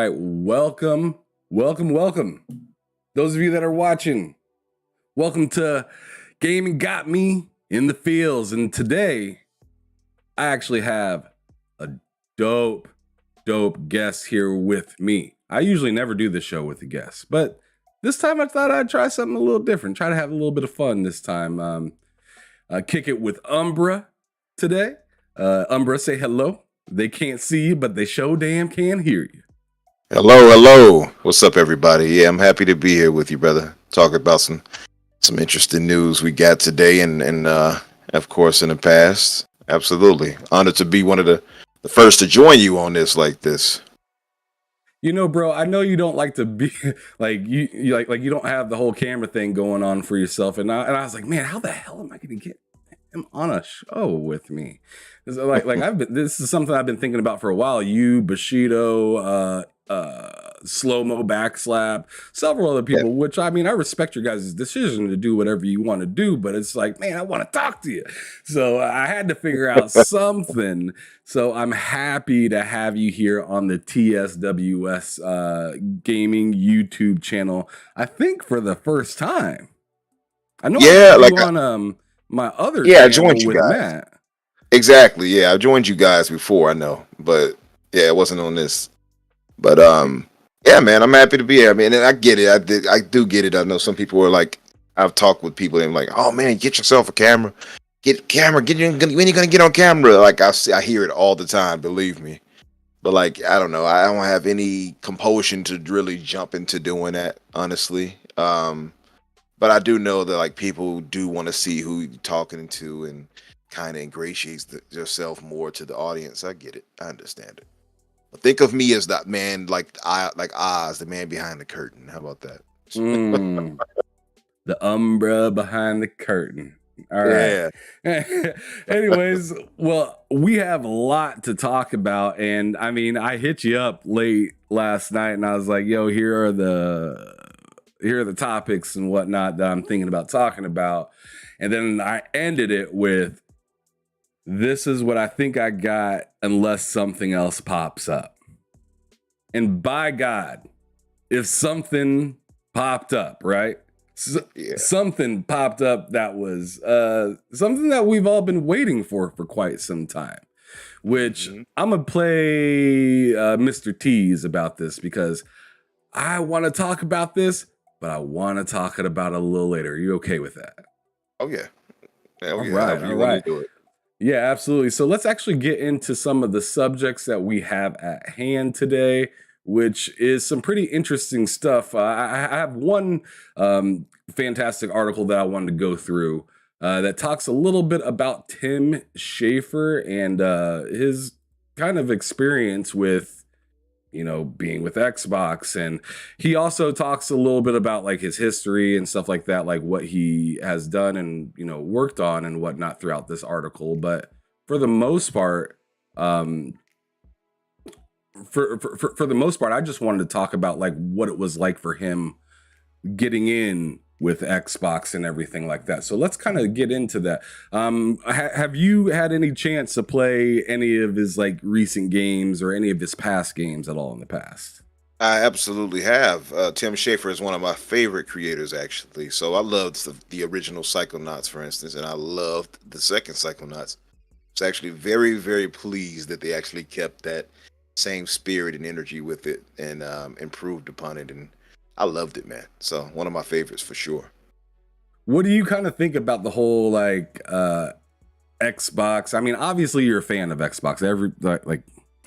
right. Welcome. Those of you that are watching, welcome to Gaming Got Me in the Fields. And today, I actually have a dope guest here with me. I usually never do this show with a guest, but this time I thought I'd try something a little different, try to have a little bit of fun this time. Kick it with Umbra today. Umbra, say hello. They can't see you, but they sure damn can hear you. Hello. What's up, everybody? Yeah, I'm happy to be here with you, brother. Talking about some interesting news we got today, and of course in the past. Absolutely honored to be one of the first to join you on this like this. You know, bro, I know you don't like to be like you like you don't have the whole camera thing going on for yourself, and I was like, man, how the hell am I going to get him on a show with me? This is something I've been thinking about for a while. You, Bushido, slow mo backslap, several other people, which I mean, I respect your guys' decision to do whatever you want to do, but it's like, man, I want to talk to you. So I had to figure out something. So I'm happy to have you here on the TSWS gaming YouTube channel. I think for the first time. I know I like on my other channel I joined you with guys. Matt. Exactly. Yeah, I joined you guys before, I know, but yeah, it wasn't on this. But yeah, man, I'm happy to be here. I mean, and I get it. I do get it. I know some people are like, I've talked with people and like, oh man, get yourself a camera. When are you gonna get on camera? Like I hear it all the time, believe me. But like, I don't know. I don't have any compulsion to really jump into doing that, honestly. But I do know that like people do want to see who you're talking to and kind of ingratiates yourself more to the audience. I get it. I understand it. But think of me as that man, like Oz, the man behind the curtain. How about that? The Umbra behind the curtain. All right. Yeah. Anyways, well, we have a lot to talk about, and I mean, I hit you up late last night, and I was like, "Yo, here are the topics and whatnot that I'm thinking about talking about," and then I ended it with, "This is what I think I got, unless something else pops up." And by God, if something popped up, right? Something popped up that was something that we've all been waiting for quite some time, which I'm going to play Mr. Tease about this because I want to talk about this, but I want to talk about it a little later. Are you okay with that? Oh, yeah. All right. Yeah, absolutely. So let's actually get into some of the subjects that we have at hand today, which is some pretty interesting stuff. I have one fantastic article that I wanted to go through that talks a little bit about Tim Schafer and his kind of experience with, being with Xbox. And he also talks a little bit about like his history and stuff like that, like what he has done and, worked on and whatnot throughout this article. But for the most part, for the most part, I just wanted to talk about like what it was like for him getting in with Xbox and everything like that. So let's kind of get into that. Have you had any chance to play any of his like recent games or any of his past games at all in the past? I absolutely have. Tim Schafer is one of my favorite creators, actually. So I loved the original Psychonauts, for instance, and I loved the second Psychonauts. I was actually very, very pleased that they actually kept that same spirit and energy with it and improved upon it, and I loved it, man. So one of my favorites for sure. What do you kind of think about the whole like Xbox? I mean, obviously you're a fan of Xbox.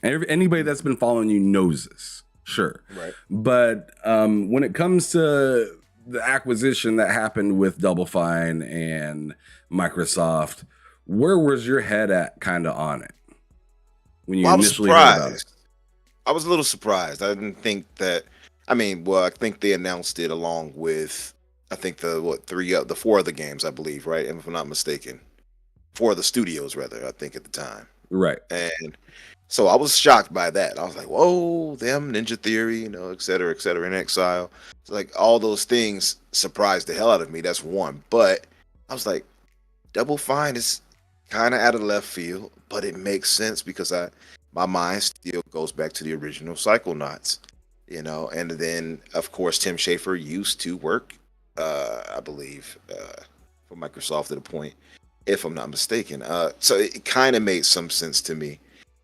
Anybody that's been following you knows this, sure. Right. But when it comes to the acquisition that happened with Double Fine and Microsoft, where was your head at kind of on it when you initially heard about it? I was a little surprised. I didn't think that. I mean, well, I think they announced it along with, I think the four other games, I believe, right? If I'm not mistaken, 4 of the studios, rather, I think at the time. Right. And so I was shocked by that. I was like, whoa, them, Ninja Theory, et cetera, in Exile. It's like all those things surprised the hell out of me. That's one. But I was like, Double Fine is kind of out of left field, but it makes sense because my mind still goes back to the original Psychonauts. And then of course Tim Schafer used to work, I believe, for Microsoft at a point, if I'm not mistaken. So it kind of made some sense to me.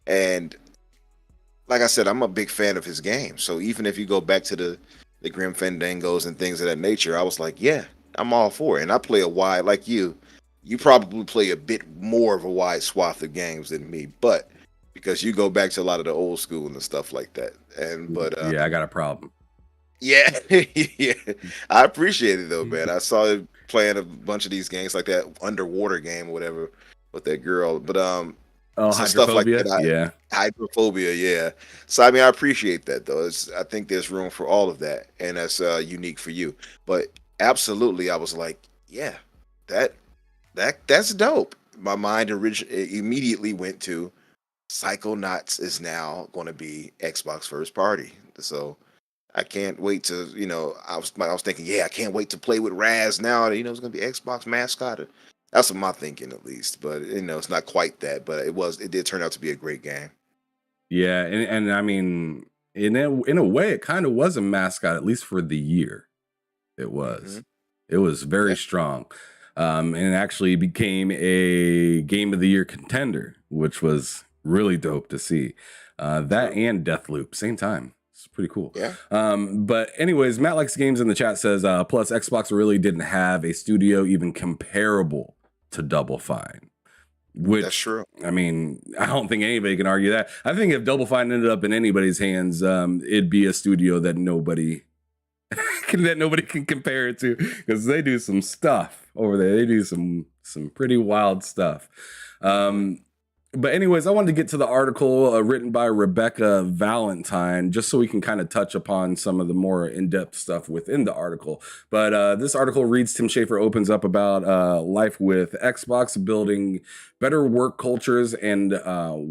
And like I said, I'm a big fan of his game. So even if you go back to the Grim Fandangos and things of that nature, I was like, yeah, I'm all for it. And I play a wide, like you probably play a bit more of a wide swath of games than me, but because you go back to a lot of the old school and stuff like that. Yeah, I got a problem. Yeah, yeah, I appreciate it though, man. I saw it playing a bunch of these games like that underwater game or whatever with that girl, but stuff like that. Yeah, hydrophobia, yeah. So I mean, I appreciate that though. I think there's room for all of that, and that's unique for you. But absolutely, I was like, yeah, that's dope. My mind immediately went to Psychonauts is now going to be Xbox first party, so I can't wait to, I was thinking, yeah, I can't wait to play with Raz now. It's going to be Xbox mascot. That's what my thinking, at least. But it's not quite that. But it did turn out to be a great game. Yeah, and I mean, in a way, it kind of was a mascot, at least for the year. It was. It was very strong, and it actually became a Game of the Year contender, which was really dope to see. That and Deathloop, same time. Pretty cool. Yeah. But anyways, Matt Likes Games in the chat says, plus Xbox really didn't have a studio even comparable to Double Fine. Which, that's true. I mean, I don't think anybody can argue that. I think if Double Fine ended up in anybody's hands, it'd be a studio that nobody can compare it to, because they do some stuff over there. They do some pretty wild stuff. But anyways, I wanted to get to the article written by Rebecca Valentine, just so we can kind of touch upon some of the more in-depth stuff within the article. But this article reads, Tim Schafer opens up about life with Xbox, building better work cultures, and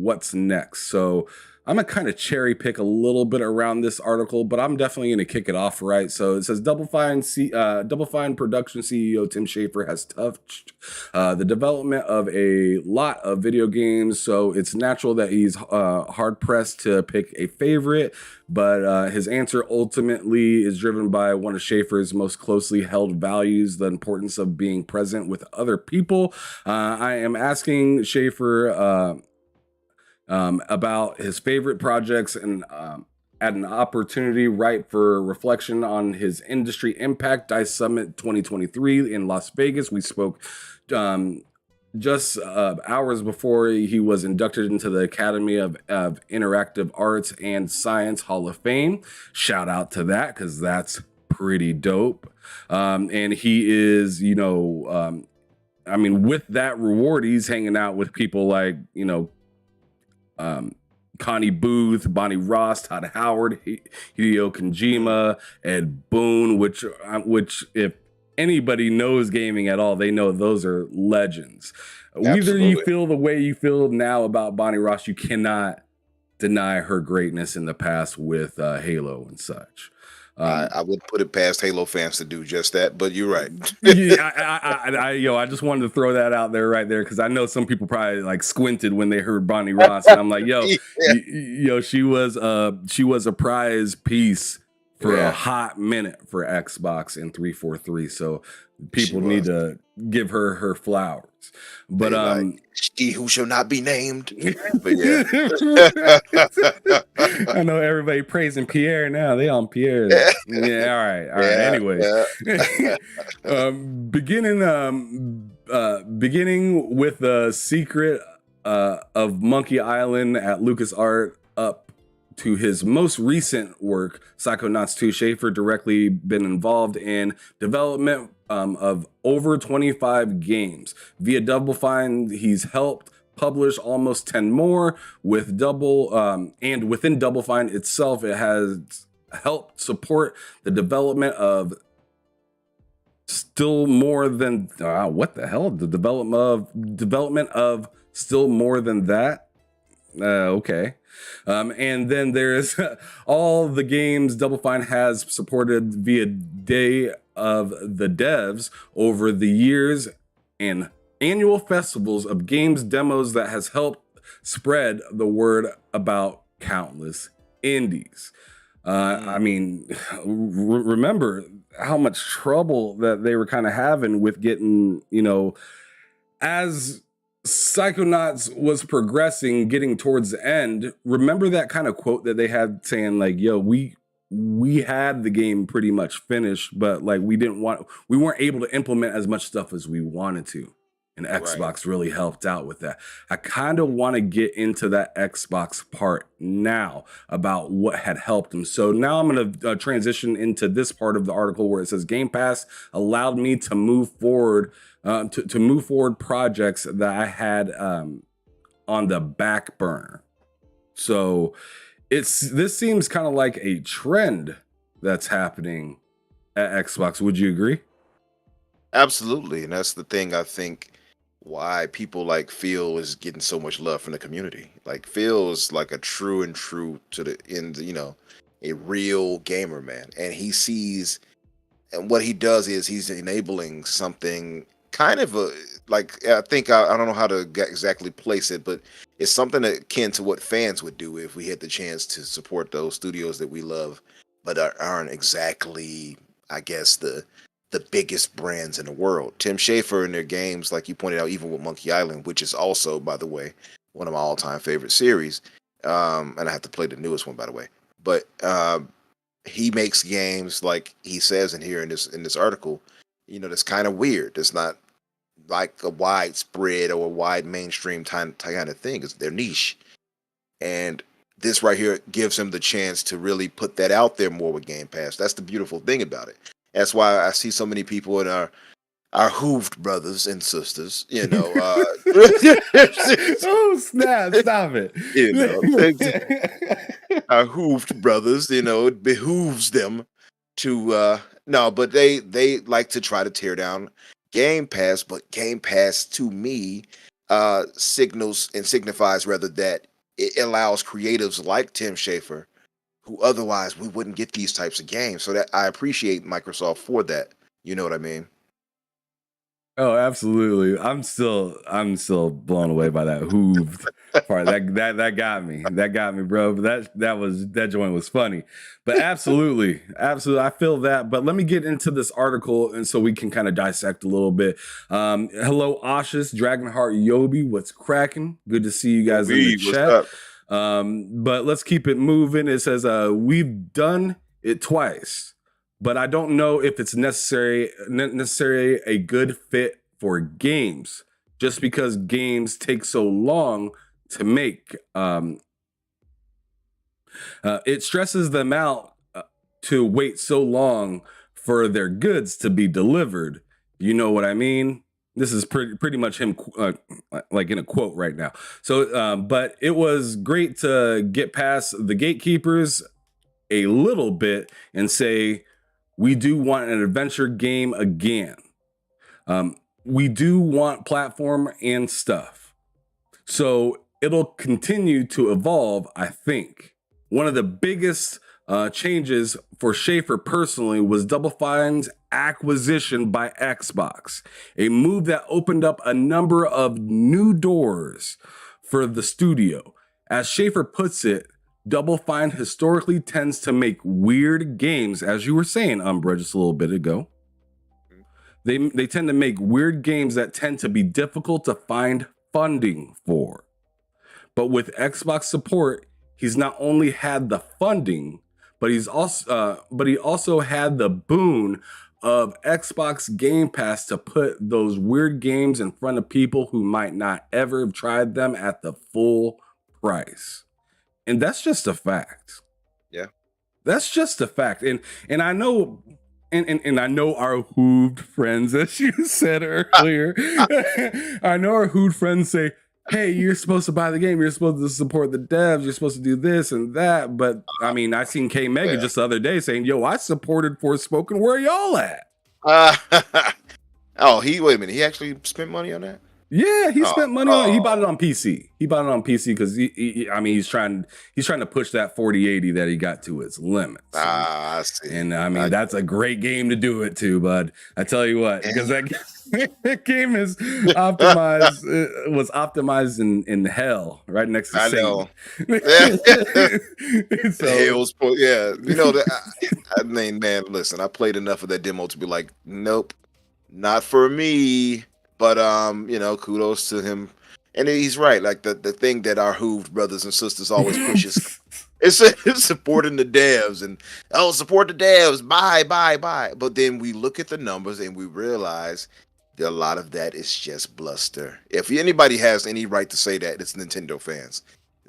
what's next. So I'm going to kind of cherry pick a little bit around this article, but I'm definitely going to kick it off right. So it says Double Fine production CEO Tim Schafer has touched the development of a lot of video games, so it's natural that he's hard-pressed to pick a favorite, but his answer ultimately is driven by one of Schafer's most closely held values, the importance of being present with other people. I am asking Schafer about his favorite projects and at an opportunity ripe for reflection on his industry impact. DICE Summit 2023 in Las Vegas. We spoke just hours before he was inducted into the Academy of Interactive Arts and Science Hall of Fame. Shout out to that, because that's pretty dope. And he is, I mean, with that reward, he's hanging out with people like, Connie Booth, Bonnie Ross, Todd Howard, Hideo Kojima, Ed Boon, which if anybody knows gaming at all, they know those are legends. Absolutely. Whether you feel the way you feel now about Bonnie Ross, you cannot deny her greatness in the past with Halo and such. I would put it past Halo fans to do just that, but you're right. I just wanted to throw that out there right there, because I know some people probably like squinted when they heard Bonnie Ross, and I'm like, she was a prize piece for a hot minute for Xbox in 343. So people need to give her flowers. But she who shall not be named. But yeah. I know everybody praising Pierre now. They on Pierre. Yeah, all right. Anyways. Beginning with the secret of Monkey Island at LucasArts up to his most recent work, Psychonauts 2, Schafer directly been involved in development of over 25 games. Via Double Fine, he's helped publish almost 10 more with and within Double Fine itself, it has helped support the development of still more than the development of still more than that. Okay. And then there's all the games Double Fine has supported via Day of the Devs over the years and annual festivals of games demos that has helped spread the word about countless indies. I mean, remember how much trouble that they were kind of having with getting, as Psychonauts was progressing, getting towards the end. Remember that kind of quote that they had saying like, "Yo, we had the game pretty much finished, but like we weren't able to implement as much stuff as we wanted to." And Xbox really helped out with that. I kind of want to get into that Xbox part now about what had helped them. So now I'm going to transition into this part of the article where it says Game Pass allowed me to move forward, to move forward projects that I had on the back burner. So this seems kind of like a trend that's happening at Xbox. Would you agree? Absolutely, and that's the thing I think why people like Phil is getting so much love from the community. Like Phil is like a true to the end, a real gamer, man. And he sees, and what he does is he's enabling something kind of I think I don't know how to exactly place it, but it's something akin to what fans would do if we had the chance to support those studios that we love, but aren't exactly, I guess, the biggest brands in the world. Tim Schafer and their games, like you pointed out, even with Monkey Island, which is also, by the way, one of my all-time favorite series. And I have to play the newest one, by the way. But he makes games like he says in here in this article, that's kind of weird. It's not like a widespread or a wide mainstream kind of thing. It's their niche. And this right here gives him the chance to really put that out there more with Game Pass. That's the beautiful thing about it. That's why I see so many people in our hooved brothers and sisters, Oh snap! Stop it! Our hooved brothers, it behooves them to no, but they like to try to tear down Game Pass, but Game Pass to me signifies rather that it allows creatives like Tim Schafer, who otherwise we wouldn't get these types of games. So that I appreciate Microsoft for that. You know what I mean? Oh, absolutely. I'm still blown away by that hooved part. That got me. That got me, bro. But that joint was funny. But absolutely, I feel that. But let me get into this article, and so we can kind of dissect a little bit. Hello, Oshus, Dragonheart, Yobi, what's cracking? Good to see you guys in the chat. But let's keep it moving. It says we've done it twice, but I don't know if it's necessarily a good fit for games, just because games take so long to make. It stresses them out to wait so long for their goods to be delivered. You know what I mean? This is pretty much him, like in a quote right now. So, but it was great to get past the gatekeepers a little bit and say, we do want an adventure game again. We do want platform and stuff. So it'll continue to evolve, I think. One of the biggest changes for Schafer personally was Double Fine's acquisition by Xbox, a move that opened up a number of new doors for the studio. As Schafer puts it, Double Fine historically tends to make weird games, as you were saying, Umbra, just a little bit ago. They tend to make weird games that tend to be difficult to find funding for. But with Xbox support, he's not only had the funding, but he also had the boon of Xbox Game Pass to put those weird games in front of people who might not ever have tried them at the full price. And that's just a fact. Yeah. That's just a fact. And I know and I know our hooved friends, as you said earlier. I know our hooved friends say, hey, you're supposed to buy the game. You're supposed to support the devs. You're supposed to do this and that. But I mean, I seen K Mega just the other day saying, yo, I supported Forspoken. Where y'all at? Oh, wait a minute. He actually spent money on that? Yeah, he spent money on it. He bought it Oh, on PC. He bought it on PC because I mean, he's trying to push that 4080 that he got to its limits. I see. And I mean, I that's a great game to do it to, bud. I tell you what, because that game is optimized, was optimized in hell, right next to I Satan. know. Yeah. So Yeah. You know that. I mean, man, listen. I played enough of that demo to be like, nope, not for me. But kudos to him. And he's right. Like the thing that our Hooved brothers and sisters always pushes it's supporting the devs and support the devs. Buy. But then we look at the numbers and we realize that a lot of that is just bluster. If anybody has any right to say that, it's Nintendo fans.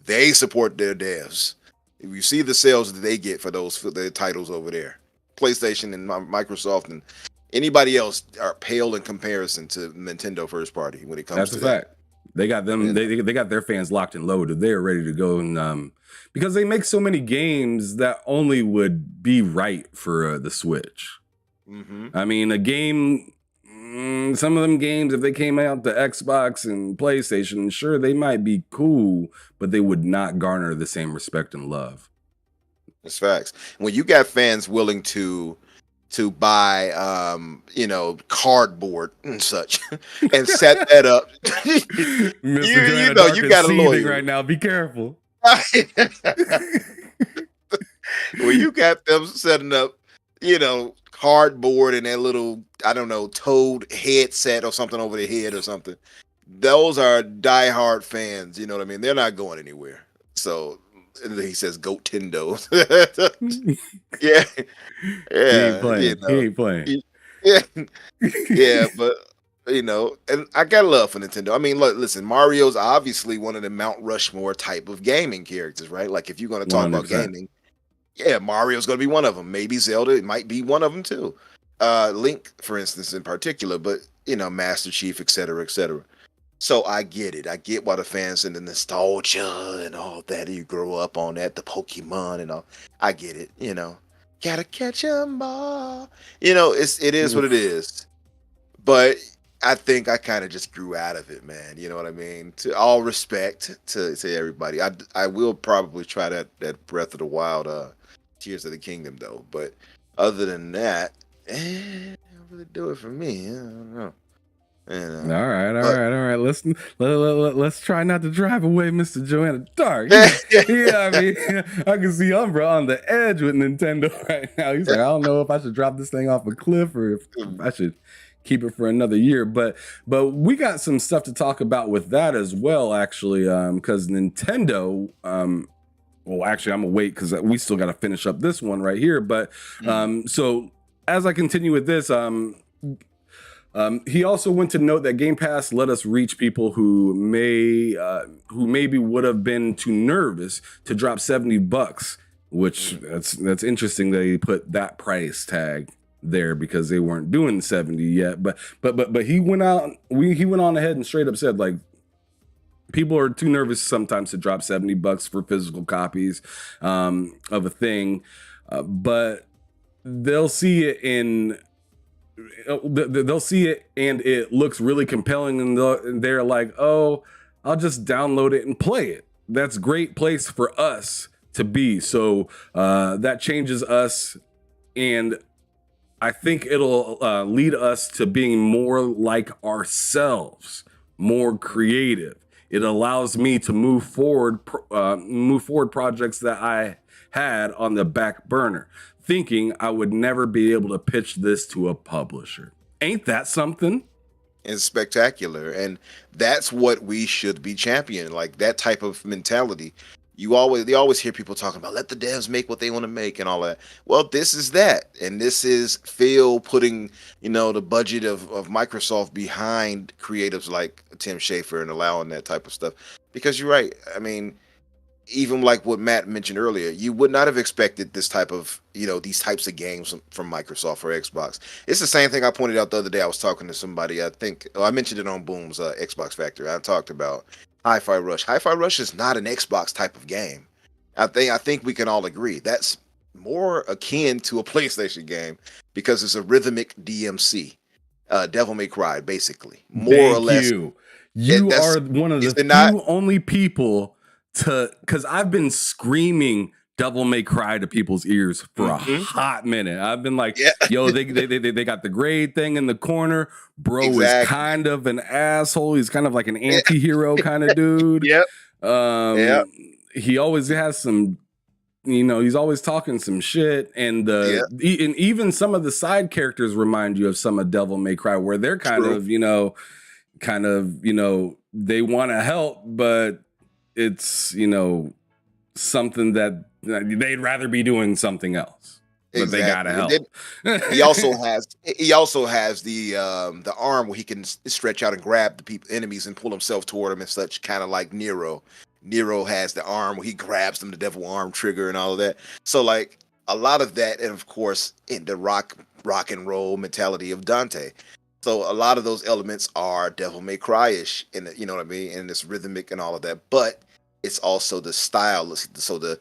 They support their devs. If you see the sales that they get for their titles over there, PlayStation and Microsoft and anybody else are pale in comparison to Nintendo first party when it comes to that. That's a fact. They got them. They got their fans locked and loaded. They're ready to go, and because they make so many games that only would be right for the Switch. Mm-hmm. I mean, a game. Some of them games, if they came out to Xbox and PlayStation, sure they might be cool, but they would not garner the same respect and love. That's facts. When you got fans willing to buy cardboard and such and set that up, Mr. you got a lawyer right now. Be careful. When you got them setting up, cardboard and that little, I don't know, Toad headset or something over their head or something. Those are diehard fans. You know what I mean? They're not going anywhere. So he says, "Goat Tendo." Yeah. He ain't playing. Yeah, but and I got love for Nintendo. I mean, look, listen, Mario's obviously one of the Mount Rushmore type of gaming characters, right? Like if you're going to talk 100%. About gaming, yeah, Mario's going to be one of them. Maybe Zelda, it might be one of them too. Link, for instance, in particular, but Master Chief, etc., etc. So I get it. I get why the fans and the nostalgia and all that. You grow up on that, the Pokemon and all. I get it. Gotta catch 'em all. It is what it is. But I think I kind of just grew out of it, man. You know what I mean? To all respect to everybody. I will probably try that Breath of the Wild, Tears of the Kingdom though. But other than that, don't really do it for me. I don't know. All right. Let's try not to drive away Mr. Joanna Dark. Yeah, I mean, I can see Umbra on the edge with Nintendo right now. He's like, I don't know if I should drop this thing off a cliff or if I should keep it for another year. But we got some stuff to talk about with that as well, actually, because Nintendo. Well, actually, I'm gonna wait because we still got to finish up this one right here. But so as I continue with this, he also went to note that Game Pass let us reach people who maybe would have been too nervous to drop $70, which that's interesting that he put that price tag there because they weren't doing 70 yet. But he went on ahead and straight up said, like, people are too nervous sometimes to drop $70 for physical copies of a thing, but they'll see it and it looks really compelling and they're like, oh, I'll just download it and play it. That's a great place for us to be. So that changes us, and I think it'll lead us to being more like ourselves, more creative. It allows me to move forward projects that I had on the back burner, thinking I would never be able to pitch this to a publisher. Ain't that something? It's spectacular. And that's what we should be championing, like that type of mentality. They always hear people talking about let the devs make what they want to make and all that. Well, this is that. And this is Phil putting, the budget of Microsoft behind creatives like Tim Schafer and allowing that type of stuff. Because you're right. I mean, even like what Matt mentioned earlier, you would not have expected this type of, these types of games from Microsoft or Xbox. It's the same thing I pointed out the other day. I was talking to somebody, I mentioned it on Boom's Xbox Factory. I talked about Hi-Fi Rush. Hi-Fi Rush is not an Xbox type of game. I think we can all agree. That's more akin to a PlayStation game because it's a rhythmic DMC. Devil May Cry, basically. More or less. You are one of the few only people because I've been screaming Devil May Cry to people's ears for a hot minute. I've been like, yo, they got the grade thing in the corner. Bro is kind of an asshole. He's kind of like an anti-hero kind of dude. He always has some, he's always talking some shit. And and even some of the side characters remind you of some of Devil May Cry, where they're kind of, they want to help, but it's, something that they'd rather be doing something else. But they gotta help. He also has the arm where he can stretch out and grab the enemies and pull himself toward them and such, kind of like Nero. Nero has the arm where he grabs them, the devil arm trigger and all of that. So like a lot of that, and of course in the rock and roll mentality of Dante. So a lot of those elements are Devil May Cry-ish, and you know what I mean, and it's rhythmic and all of that. But it's also the style. So the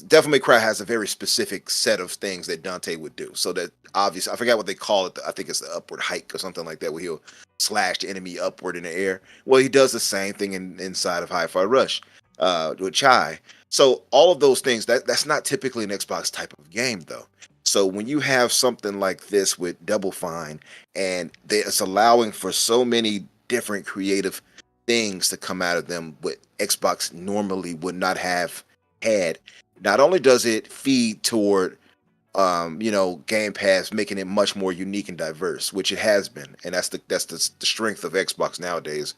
Devil May Cry has a very specific set of things that Dante would do. So that obviously, I forgot what they call it. I think it's the upward hike or something like that, where he'll slash the enemy upward in the air. Well, he does the same thing inside of Hi-Fi Rush with Chai. So all of those things, that's not typically an Xbox type of game, though. So when you have something like this with Double Fine, and it's allowing for so many different creative things to come out of them, what Xbox normally would not have had. Not only does it feed toward, Game Pass, making it much more unique and diverse, which it has been, and that's the strength of Xbox nowadays.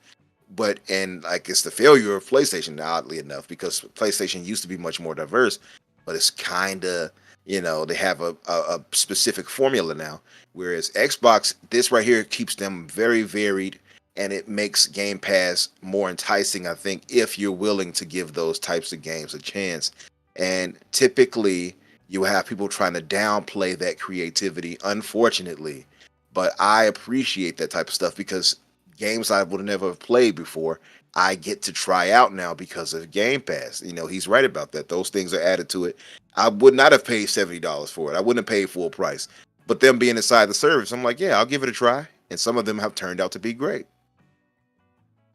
But it's the failure of PlayStation, oddly enough, because PlayStation used to be much more diverse, but it's kind of, they have a specific formula now. Whereas Xbox, this right here keeps them very varied, and it makes Game Pass more enticing, I think, if you're willing to give those types of games a chance. And typically, you have people trying to downplay that creativity, unfortunately. But I appreciate that type of stuff, because games I would have never played before, I get to try out now because of Game Pass. He's right about that. Those things are added to it. I would not have paid $70 for it. I wouldn't have paid full price. But them being inside the service, I'm like, yeah, I'll give it a try. And some of them have turned out to be great.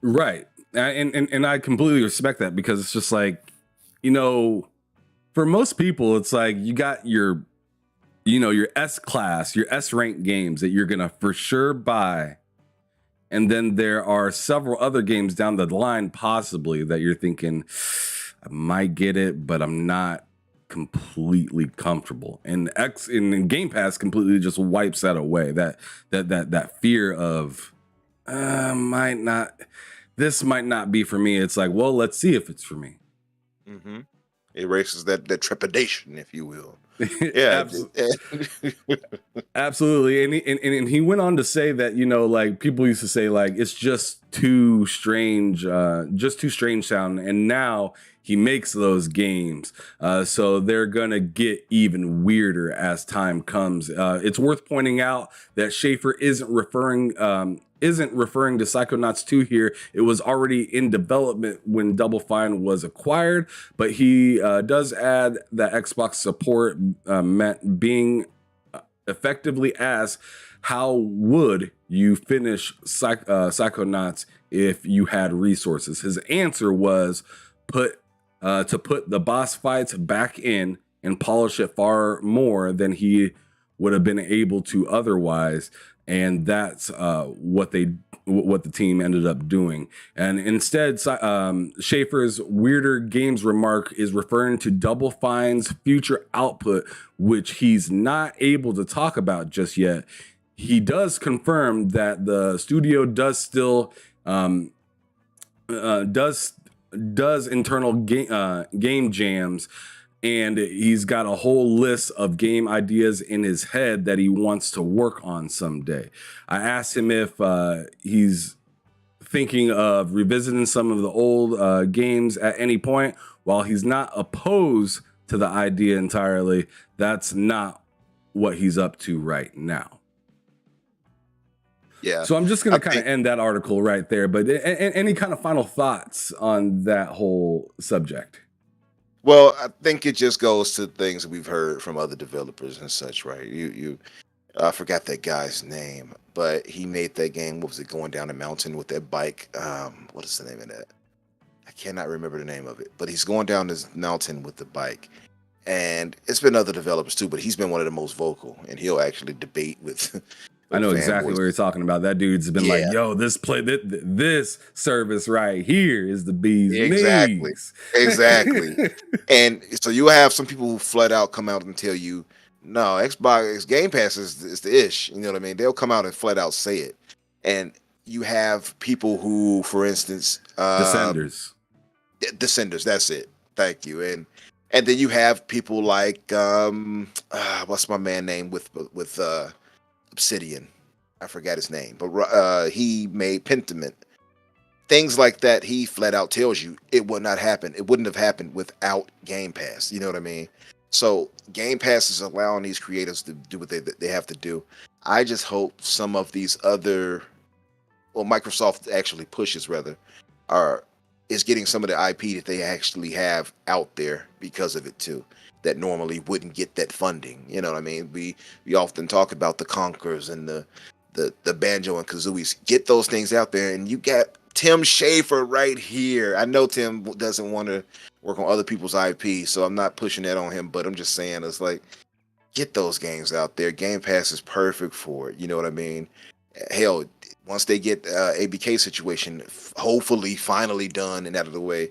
Right. And I completely respect that, because it's just like, for most people, it's like you got your S-class, your S-rank games that you're going to for sure buy. And then there are several other games down the line, possibly, that you're thinking, I might get it, but I'm not completely comfortable. And Game Pass completely just wipes that away. That fear of this might not be for me. It's like, well, let's see if it's for me. Mm-hmm. It erases that trepidation, if you will. Yeah, absolutely. And he went on to say that, people used to say, it's just too strange sound. And now he makes those games. So they're going to get even weirder as time comes. It's worth pointing out that Schafer isn't referring to Psychonauts 2 here. It was already in development when Double Fine was acquired, but he does add that Xbox support meant being effectively asked, how would you finish Psychonauts if you had resources? His answer was to put the boss fights back in and polish it far more than he would have been able to otherwise. And that's what the team ended up doing. And instead, Schafer's weirder games remark is referring to Double Fine's future output, which he's not able to talk about just yet. He does confirm that the studio does still does internal game jams. And he's got a whole list of game ideas in his head that he wants to work on someday. I asked him if he's thinking of revisiting some of the old games at any point. While he's not opposed to the idea entirely, that's not what he's up to right now. Yeah. So I'm just going to kind of end that article right there. But any kind of final thoughts on that whole subject? Well, I think it just goes to things that we've heard from other developers and such, right? I forgot that guy's name, but he made that game. What was it? Going down the mountain with that bike. What is the name of that? I cannot remember the name of it, but he's going down this mountain with the bike. And it's been other developers too, but he's been one of the most vocal, and he'll actually debate with. I know exactly what you're talking about. That dude's been like, "Yo, this service right here is the bee's knees." Exactly. And so you have some people who flat out come out and tell you, "No, Xbox Game Pass is the ish." You know what I mean? They'll come out and flat out say it. And you have people who, for instance, Descenders. That's it. Thank you. And then you have people like what's my man name with Obsidian? I forgot his name, but he made Pentiment. Things like that. He flat out tells you it would not happen. It wouldn't have happened without Game Pass. You know what I mean? So Game Pass is allowing these creators to do what they have to do. I just hope some of these other, well, Microsoft actually pushes rather, is getting some of the IP that they actually have out there because of it too, that normally wouldn't get that funding. You know what I mean? We often talk about the Conkers and the Banjo and Kazooies. Get those things out there, and you got Tim Schafer right here. I know Tim doesn't want to work on other people's IP, so I'm not pushing that on him, but I'm just saying, it's like, get those games out there. Game Pass is perfect for it. You know what I mean? Hell, once they get ABK situation hopefully finally done and out of the way,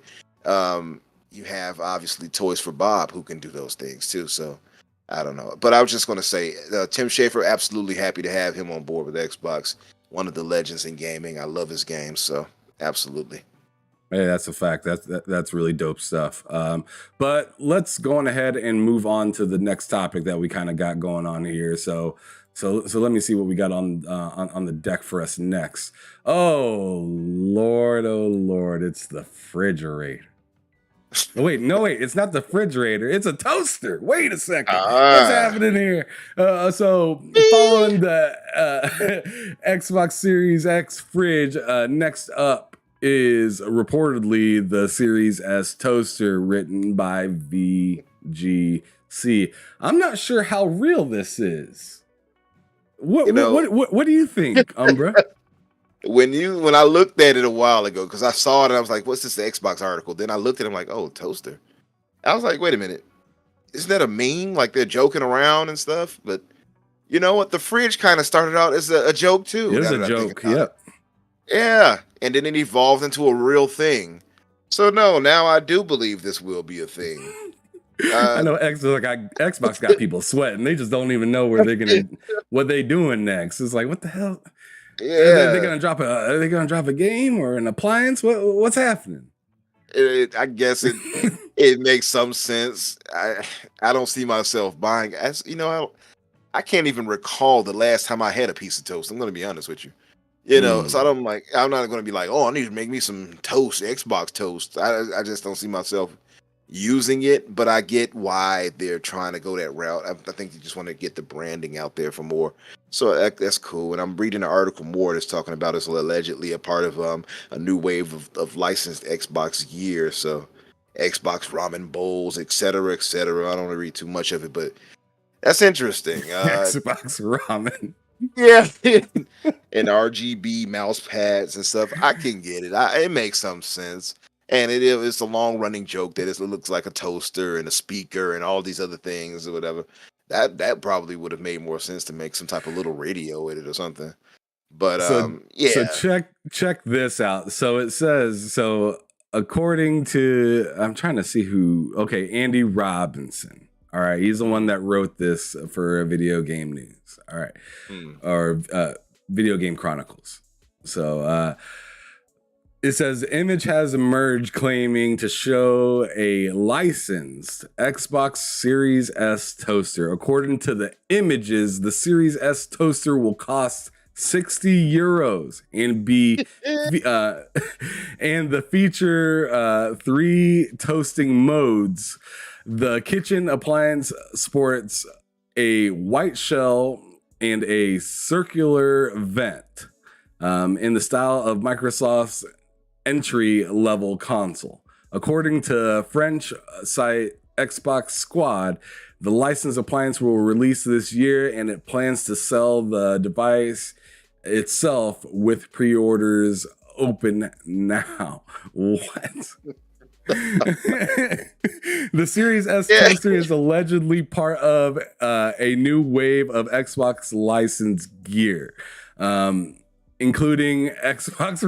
you have obviously Toys for Bob who can do those things too. So I don't know, but I was just going to say Tim Schafer, absolutely happy to have him on board with Xbox. One of the legends in gaming. I love his games, so absolutely. Hey, that's a fact. That's really dope stuff. But let's go on ahead and move on to the next topic that we kind of got going on here. So let me see what we got on the deck for us next. Oh Lord, it's the refrigerator. Wait, it's not the refrigerator. It's a toaster. Wait a second. What's happening here? So following the Xbox Series X fridge, next up is reportedly the Series S toaster written by VGC. I'm not sure how real this is. What do you think, Umbra? When I looked at it a while ago, because I saw it and I was like, what's this Xbox article? Then I looked at it, I'm like, oh, toaster. I was like, wait a minute. Isn't that a meme? Like they're joking around and stuff? But you know what? The fridge kind of started out as a joke too. It was a joke, yep. Yeah. And then it evolved into a real thing. So no, now I do believe this will be a thing. I know Xbox got people sweating. They just don't even know what they doing next. It's like, what the hell? Yeah, are they gonna drop a game or an appliance? What's happening? I guess it makes some sense. I don't see myself buying. As you know, I can't even recall the last time I had a piece of toast. I'm gonna be honest with you. You know, so I'm not gonna be like, oh, I need to make me some toast, Xbox toast. I just don't see myself using it, but I get why they're trying to go that route. I think they just want to get the branding out there for more. So that's cool. And I'm reading an article more that's talking about it's allegedly a part of a new wave of licensed Xbox gear. So Xbox ramen bowls, etc., etc. I don't want to read too much of it, but that's interesting. Xbox ramen. Yeah, and RGB mouse pads and stuff. I can get it. It makes some sense. And it's a long running joke that it looks like a toaster and a speaker and all these other things or whatever. That probably would have made more sense to make some type of little radio with it or something. But yeah. So check this out. So it says, according to, I'm trying to see Andy Robinson. All right, he's the one that wrote this for Video Game News. All right, or Video Game Chronicles. So it says Image has emerged claiming to show a licensed Xbox Series S toaster. According to the images, the Series S toaster will cost 60 euros and be and the feature 3 toasting modes. The kitchen appliance sports a white shell and a circular vent in the style of Microsoft's entry-level console. According to French site Xbox Squad, The licensed appliance will release this year, and it plans to sell the device itself with pre-orders open now. What? The Series S toaster is allegedly part of a new wave of Xbox licensed gear, including Xbox.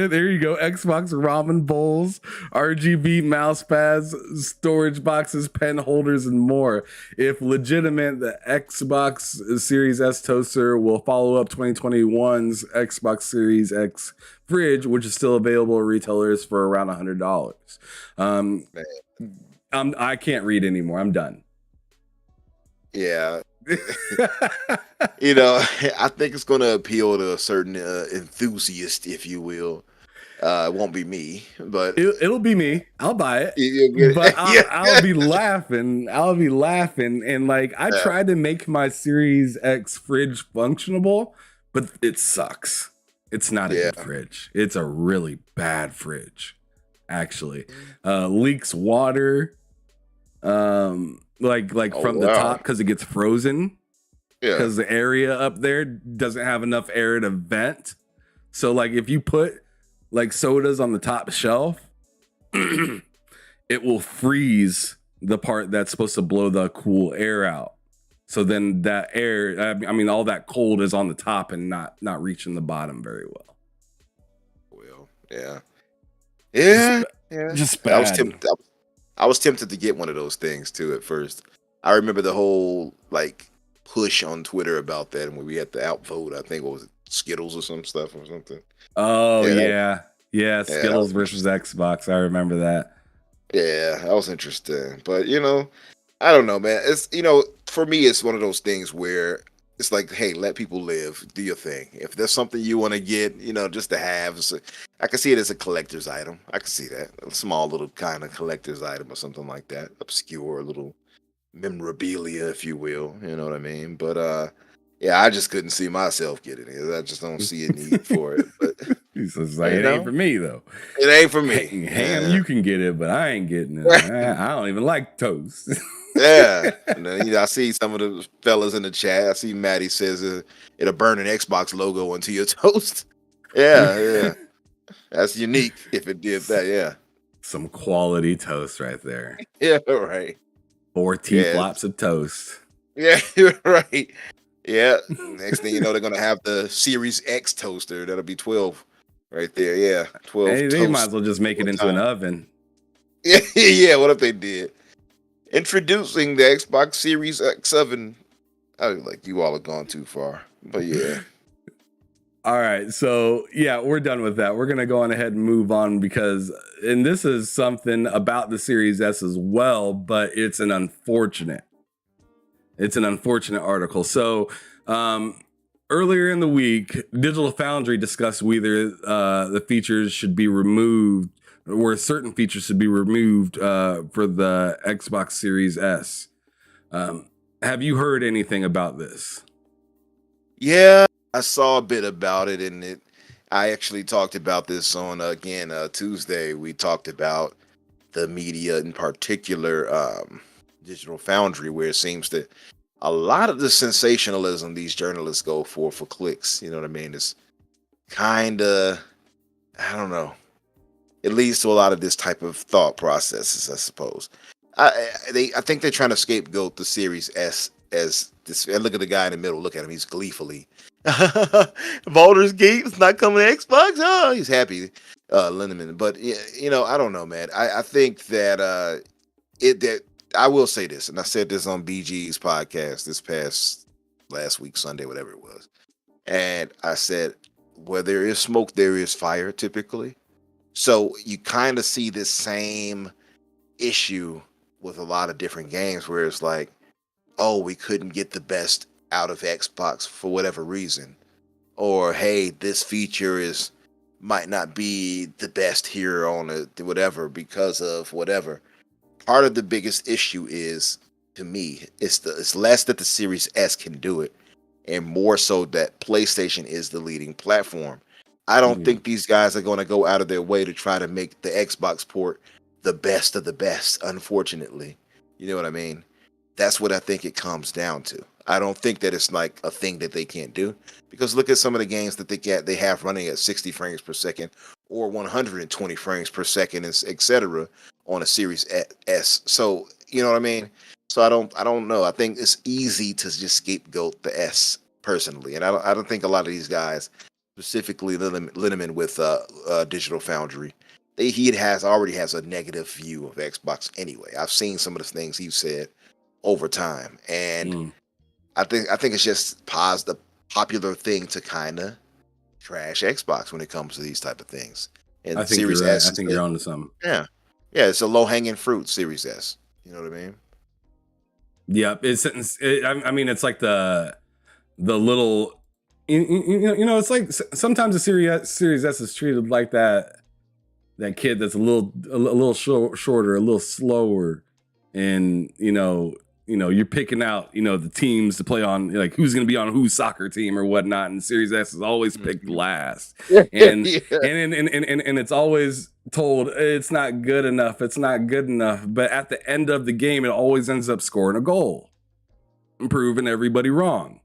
There you go, Xbox ramen bowls, RGB mouse pads, storage boxes, pen holders, and more. If legitimate, the Xbox Series S toaster will follow up 2021's Xbox Series X fridge, which is still available at retailers for around $100. I can't read anymore. I'm done. Yeah. You know, I think it's going to appeal to a certain enthusiast, if you will. It won't be me, but it'll be me. I'll buy it, but I'll be laughing. I'll be laughing, and like I tried to make my Series X fridge functionable, but it sucks. It's not a good fridge. It's a really bad fridge, actually. Leaks water, from the top because it gets frozen. Yeah, because the area up there doesn't have enough air to vent. So like if you put like sodas on the top shelf, it will freeze the part that's supposed to blow the cool air out. So then that air, I mean, all that cold is on the top and not reaching the bottom very well. Well, yeah. Just bad. I was tempted to get one of those things too at first. I remember the whole like push on Twitter about that, and when we had to outvote, I think what was it, Skittles or some stuff or something. Oh yeah, Skittles versus Xbox. I remember that. Yeah, that was interesting, but I don't know, man. It's for me, it's one of those things where it's like, hey, let people live, do your thing. If there's something you want to get, just to have, I can see it as a collector's item. I can see that, a small little kind of collector's item or something like that, obscure little memorabilia, if you will. You know what I mean? But I just couldn't see myself getting it. I just don't see a need for it. But he's like, it ain't for me though. It ain't for me. Ham, you can get it, but I ain't getting it. I don't even like toast. Yeah, and then, I see some of the fellas in the chat. I see Maddie says it'll burn an Xbox logo into your toast. Yeah, that's unique if it did that. Yeah, some quality toast right there. Yeah, right. 4 T-flops of toast. Yeah, you're right. Yeah, next thing you know, they're gonna have the Series X toaster. That'll be 12 right there. Yeah, 12. Hey, they might as well just make it into an oven. Yeah. What if they did? Introducing the Xbox Series X7. You all have gone too far, but yeah. All right, so we're done with that. We're gonna go on ahead and move on and this is something about the Series S as well, but it's an unfortunate article. So earlier in the week, Digital Foundry discussed whether the features should be removed, or certain features should be removed for the Xbox Series S. Have you heard anything about this? Yeah, I saw a bit about it, and I actually talked about this on Tuesday. We talked about the media, in particular Digital Foundry, where it seems that a lot of the sensationalism these journalists go for clicks, you know what I mean, is kind of, I don't know, it leads to a lot of this type of thought processes, I suppose. I think they're trying to scapegoat the Series S as this. And look at the guy in the middle. Look at him. He's gleefully. Baldur's Gate is not coming to Xbox. Oh, he's happy, Lindemann. But I don't know, man. I think that that I will say this, and I said this on BG's podcast this past last week, Sunday, whatever it was. And I said, where there is smoke, there is fire, typically. So you kind of see this same issue with a lot of different games where it's like, oh, we couldn't get the best out of Xbox for whatever reason. Or, hey, this feature might not be the best here on it, whatever, because of whatever. Part of the biggest issue is, to me, it's less that the Series S can do it, and more so that PlayStation is the leading platform. I don't think these guys are going to go out of their way to try to make the Xbox port the best of the best, unfortunately. You know what I mean? That's what I think it comes down to. I don't think that it's like a thing that they can't do, because look at some of the games that they have running at 60 frames per second or 120 frames per second, etc. on a Series S. So you know what I mean. So I don't know. I think it's easy to just scapegoat the S personally, and I don't think a lot of these guys, specifically Linneman with Digital Foundry, he already has a negative view of Xbox anyway. I've seen some of the things he's said over time, and I think it's just the popular thing to kind of trash Xbox when it comes to these type of things. And I think Series you're right. S, I think you're onto something. Yeah, it's a low hanging fruit. Series S, you know what I mean? Yeah, I mean, it's like the little, it's like sometimes the Series S is treated like that kid that's a little shorter, a little slower, and you're picking out the teams to play on, like who's going to be on whose soccer team or whatnot, and Series S is always picked last, and it's always told it's not good enough, but at the end of the game it always ends up scoring a goal and proving everybody wrong.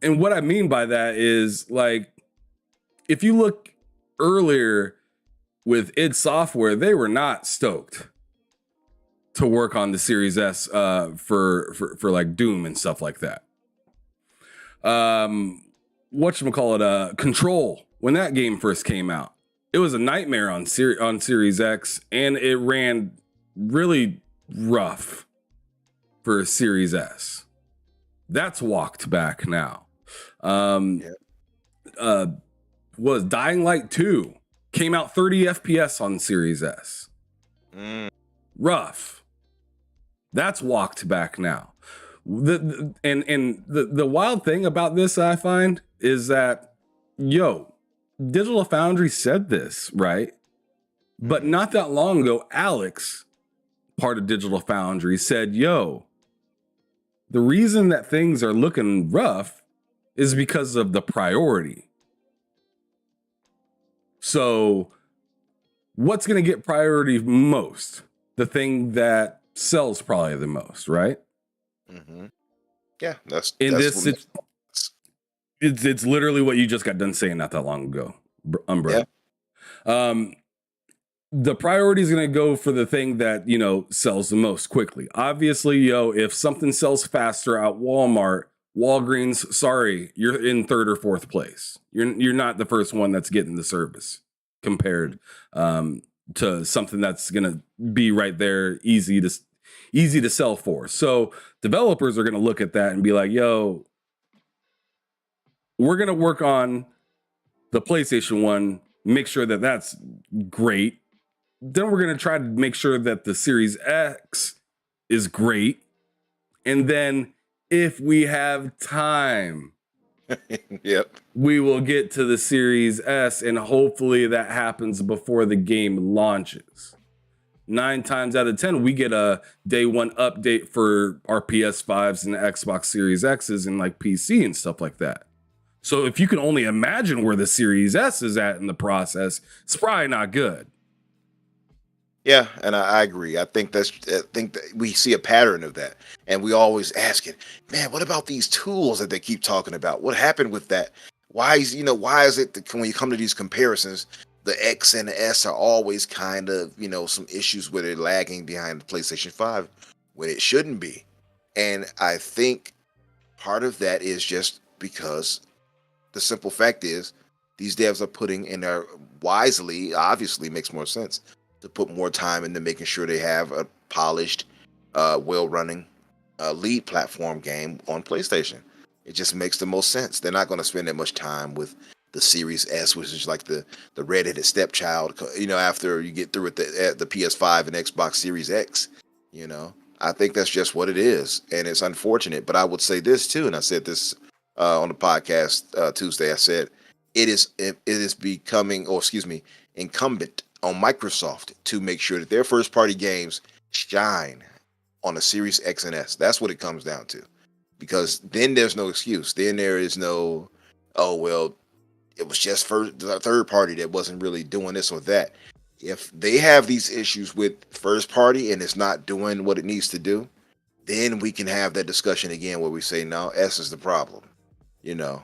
And what I mean by that is, like, if you look earlier with id Software, they were not stoked to work on the Series S for like Doom and stuff like that. Whatchamacallit, Control, when that game first came out, it was a nightmare on Series X, and it ran really rough for Series S. That's walked back now. Was Dying Light 2 came out 30 FPS on Series S. Rough. That's walked back now. The wild thing about this, I find, is that Digital Foundry said this, right? But not that long ago, Alex, part of Digital Foundry, said, the reason that things are looking rough is because of the priority. So what's going to get priority most? The thing that sells probably the most, right? Yeah, that's it's literally what you just got done saying not that long ago, Umbrella. Yeah. The priority is going to go for the thing that sells the most quickly. Obviously, if something sells faster at Walmart, Walgreens, sorry, you're in third or fourth place. You're not the first one that's getting the service compared to something that's going to be right there, easy to sell for. So developers are going to look at that and be like, we're going to work on the PlayStation 1, make sure that that's great. Then we're going to try to make sure that the Series X is great. And then if we have time, we will get to the Series S, and hopefully that happens before the game launches. 9 times out of 10, we get a day one update for our PS5s and Xbox Series X's and like PC and stuff like that. So if you can only imagine where the Series S is at in the process, it's probably not good. Yeah, and I agree. I think that we see a pattern of that, and we always asking, man, what about these tools that they keep talking about? What happened with that? Why is it that when you come to these comparisons, the X and the S are always kind of some issues where they're lagging behind the PlayStation 5 when it shouldn't be? And I think part of that is just because the simple fact is these devs are putting in there wisely. Obviously, makes more sense to put more time into making sure they have a polished, well-running lead platform game on PlayStation. It just makes the most sense. They're not going to spend that much time with the Series S, which is like the redheaded stepchild, after you get through with the PS5 and Xbox Series X. I think that's just what it is, and it's unfortunate. But I would say this too, and I said this on the podcast Tuesday. I said it is becoming, incumbent on Microsoft to make sure that their first party games shine on the Series X and S. That's what it comes down to, because then there's no excuse. Then there is no, it was just the third party that wasn't really doing this or that. If they have these issues with first party and it's not doing what it needs to do, then we can have that discussion again where we say, no, S is the problem, you know.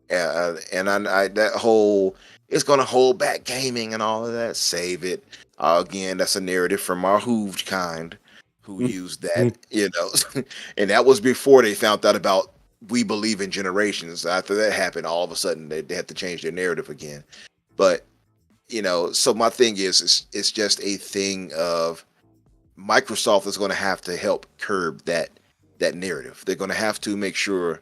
And I that whole it's going to hold back gaming and all of that. Save it. Again, that's a narrative from our hooved kind who used that, you know, and that was before they found out about we believe in generations. After that happened, all of a sudden they had to change their narrative again. But you know, so my thing is, it's just a thing of Microsoft is going to have to help curb that narrative. They're going to have to make sure,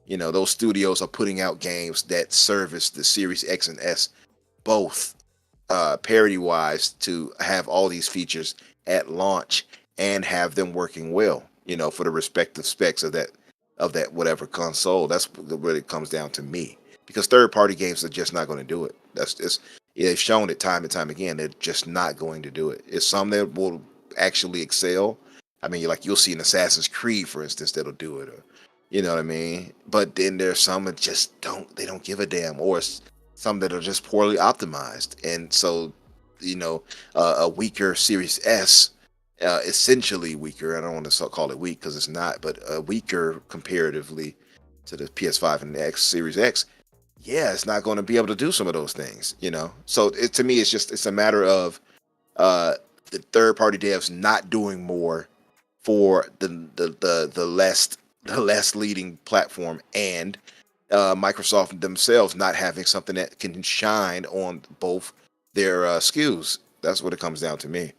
you know, those studios are putting out games that service the Series X and S both parity wise to have all these features at launch and have them working well, you know, for the respective specs of that whatever console. That's what it comes down to me, because third party games are just not going to do it. That's just, they've shown it time and time again. They're just not going to do it. It's some that will actually excel. I mean, like you'll see an Assassin's Creed, for instance, that'll do it, or you know what I mean. But then there's some that just don't give a damn, or some that are just poorly optimized, and so you know, a weaker Series S, essentially weaker. I don't want to call it weak because it's not, but weaker comparatively to the PS5 and the X Series X. Yeah, it's not going to be able to do some of those things, you know. So to me, it's a matter of the third party devs not doing more for the less leading platform, and Microsoft themselves not having something that can shine on both their SKUs. That's what it comes down to me.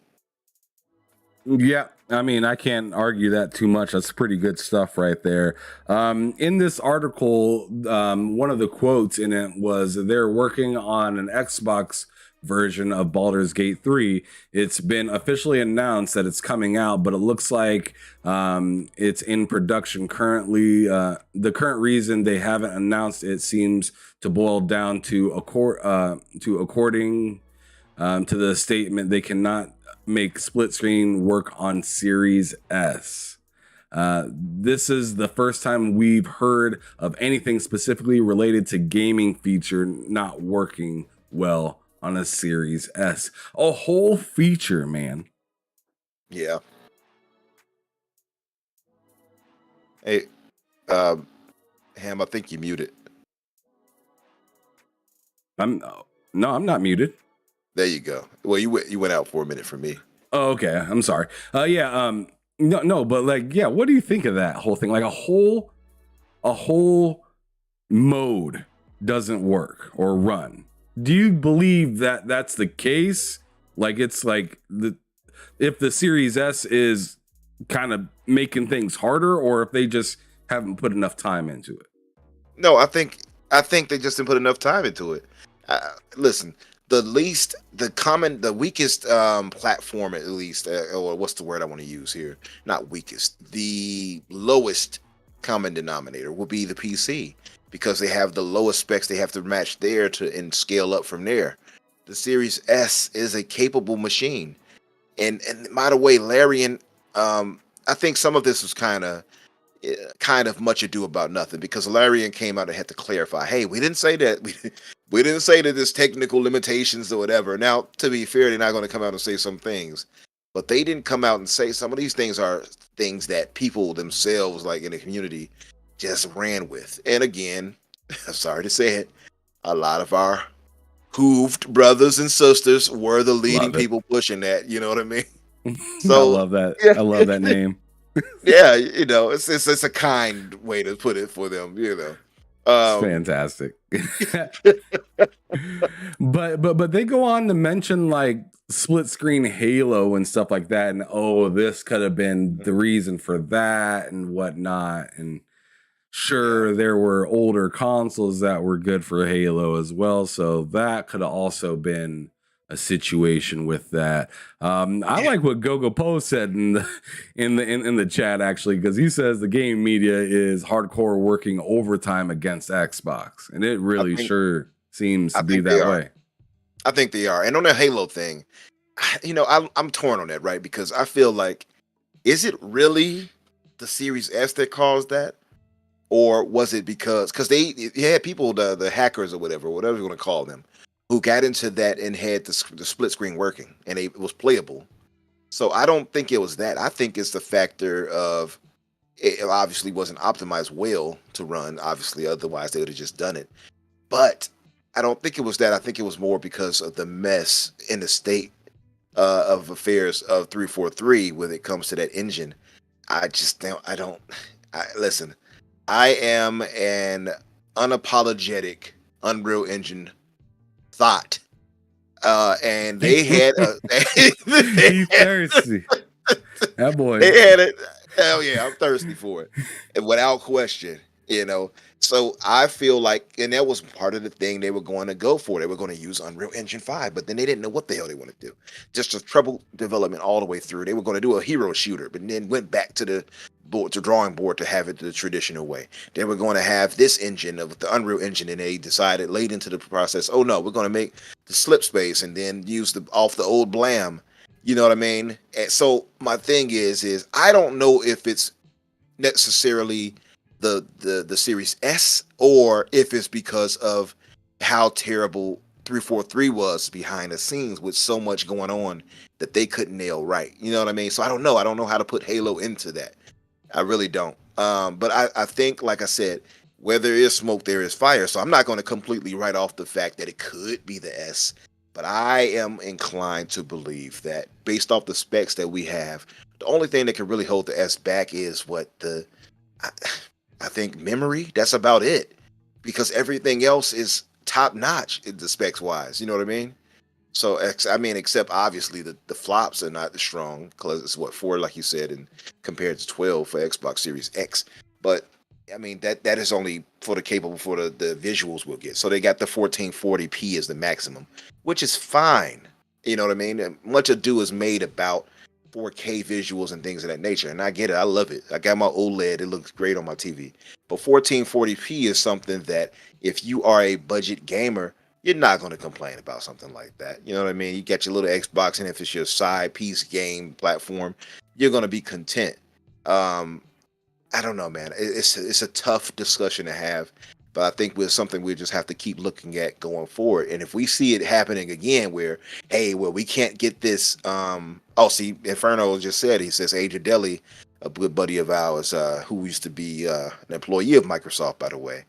Yeah, I mean, I can't argue that too much. That's pretty good stuff right there. In this article, one of the quotes in it was they're working on an Xbox version of Baldur's Gate 3. It's been officially announced that it's coming out, but it looks like it's in production currently. The current reason they haven't announced it seems to boil down to according to the statement, they cannot make split screen work on Series S. This is the first time we've heard of anything specifically related to gaming feature not working well on a Series S. A whole feature, man. Yeah. Hey, Ham, I think you muted. I'm not muted. There you go. Well, you went out for a minute for me. Oh, okay. I'm sorry. No, but like, yeah, what do you think of that whole thing? Like a whole mode doesn't work or run. Do you believe that that's the case? Like it's like if the Series S is kind of making things harder, or if they just haven't put enough time into it? No, I think they just didn't put enough time into it. Listen, the weakest platform, at least, or what's the word I want to use here? Not weakest. The lowest common denominator will be the PC, because they have the lowest specs they have to match there and scale up from there. The Series S is a capable machine, and by the way, Larian, I think some of this was kind of much ado about nothing, because Larian came out and had to clarify, hey, we didn't say that we didn't say that there's technical limitations or whatever. Now, to be fair, they're not going to come out and say some things, but they didn't come out and say some of these things are things that people themselves, like in the community, just ran with. And again, I'm sorry to say it, a lot of our hooved brothers and sisters were the leading people pushing that. You know what I mean? So I love that. Yeah. I love that name. Yeah, you know, it's a kind way to put it for them. You know, it's fantastic. but they go on to mention like split screen Halo and stuff like that, and this could have been the reason for that and whatnot. And sure, there were older consoles that were good for Halo as well, so that could have also been a situation with that. I like what Gogo Poe said in the chat, actually, because he says the game media is hardcore working overtime against Xbox, and it really sure seems to be that way. I think they are. And on the Halo thing, you know, I'm torn on that, right? Because I feel like, is it really the Series S that caused that? Or was it because they had people, the hackers or whatever you want to call them, who got into that and had the split screen working, and it was playable. So I don't think it was that. I think it's the factor of It obviously wasn't optimized well to run. Obviously, otherwise they would have just done it. But I don't think it was that. I think it was more because of the mess in the state of affairs of 343 when it comes to that engine. I just don't. Listen. I am an unapologetic Unreal Engine thought, and they had a. He's thirsty. That boy. They had it. Hell yeah, I'm thirsty for it, and without question. So I feel like, and that was part of the thing they were going to go for. They were going to use Unreal Engine 5, but then they didn't know what the hell they wanted to do. Just a trouble development all the way through. They were going to do a hero shooter, but then went back to the drawing board to have it the traditional way. They were going to have this engine of the Unreal Engine, and they decided late into the process, oh no, we're going to make the slip space and then use the old blam. You know what I mean? And so my thing is I don't know if it's necessarily the Series S, or if it's because of how terrible 343 was behind the scenes with so much going on that they couldn't nail right. You know what I mean? So I don't know. I don't know how to put Halo into that. I really don't. But I think, like I said, where there is smoke, there is fire. So I'm not going to completely write off the fact that it could be the S, but I am inclined to believe that based off the specs that we have, the only thing that can really hold the S back is I think memory. That's about it, because everything else is top notch in the specs wise. You know what I mean? So except obviously the flops are not as strong, because it's 4, like you said, and compared to 12 for Xbox Series X. But I mean that is only for the visuals we'll get. So they got the 1440p as the maximum, which is fine. You know what I mean? And much ado is made about 4K visuals and things of that nature, and I get it. I love it. I got my OLED. It looks great on my TV. But 1440p is something that if you are a budget gamer, you're not going to complain about something like that. You know what I mean? You got your little Xbox, and if it's your side piece game platform, you're going to be content. I don't know, man. It's a tough discussion to have, but I think it's something we just have to keep looking at going forward. And if we see it happening again, where, hey, well, we can't get this. See, Inferno just said, he says, Adrian Deli, a good buddy of ours, who used to be an employee of Microsoft, by the way,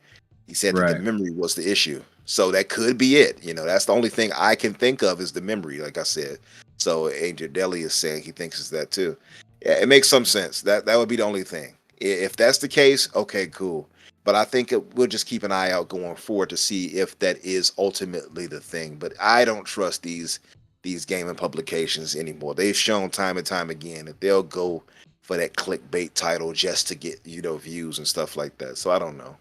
he said that the memory was the issue. So that could be it. That's the only thing I can think of is the memory, like I said. So Adrian Deli is saying he thinks it's that too. Yeah, it makes some sense. That would be the only thing. If that's the case, okay, cool. But I think we'll just keep an eye out going forward to see if that is ultimately the thing. But I don't trust these gaming publications anymore. They've shown time and time again that they'll go for that clickbait title just to get, views and stuff like that. So I don't know.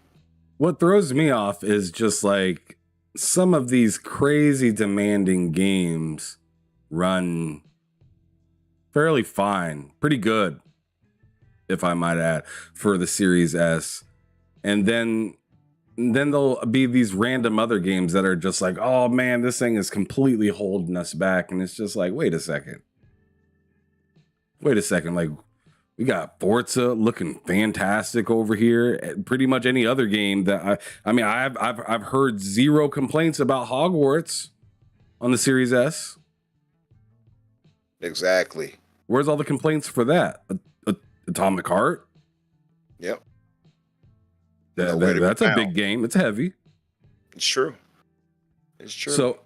What throws me off is just like some of these crazy demanding games run fairly fine, pretty good, if I might add, for the Series S. And then there'll be these random other games that are just like, oh man, this thing is completely holding us back. And it's just like, wait a second. Like, we got Forza looking fantastic over here. Pretty much any other game that I've heard zero complaints about Hogwarts on the Series S. Exactly. Where's all the complaints for that? Atomic Heart? Yep. That's a big game. It's heavy. It's true. So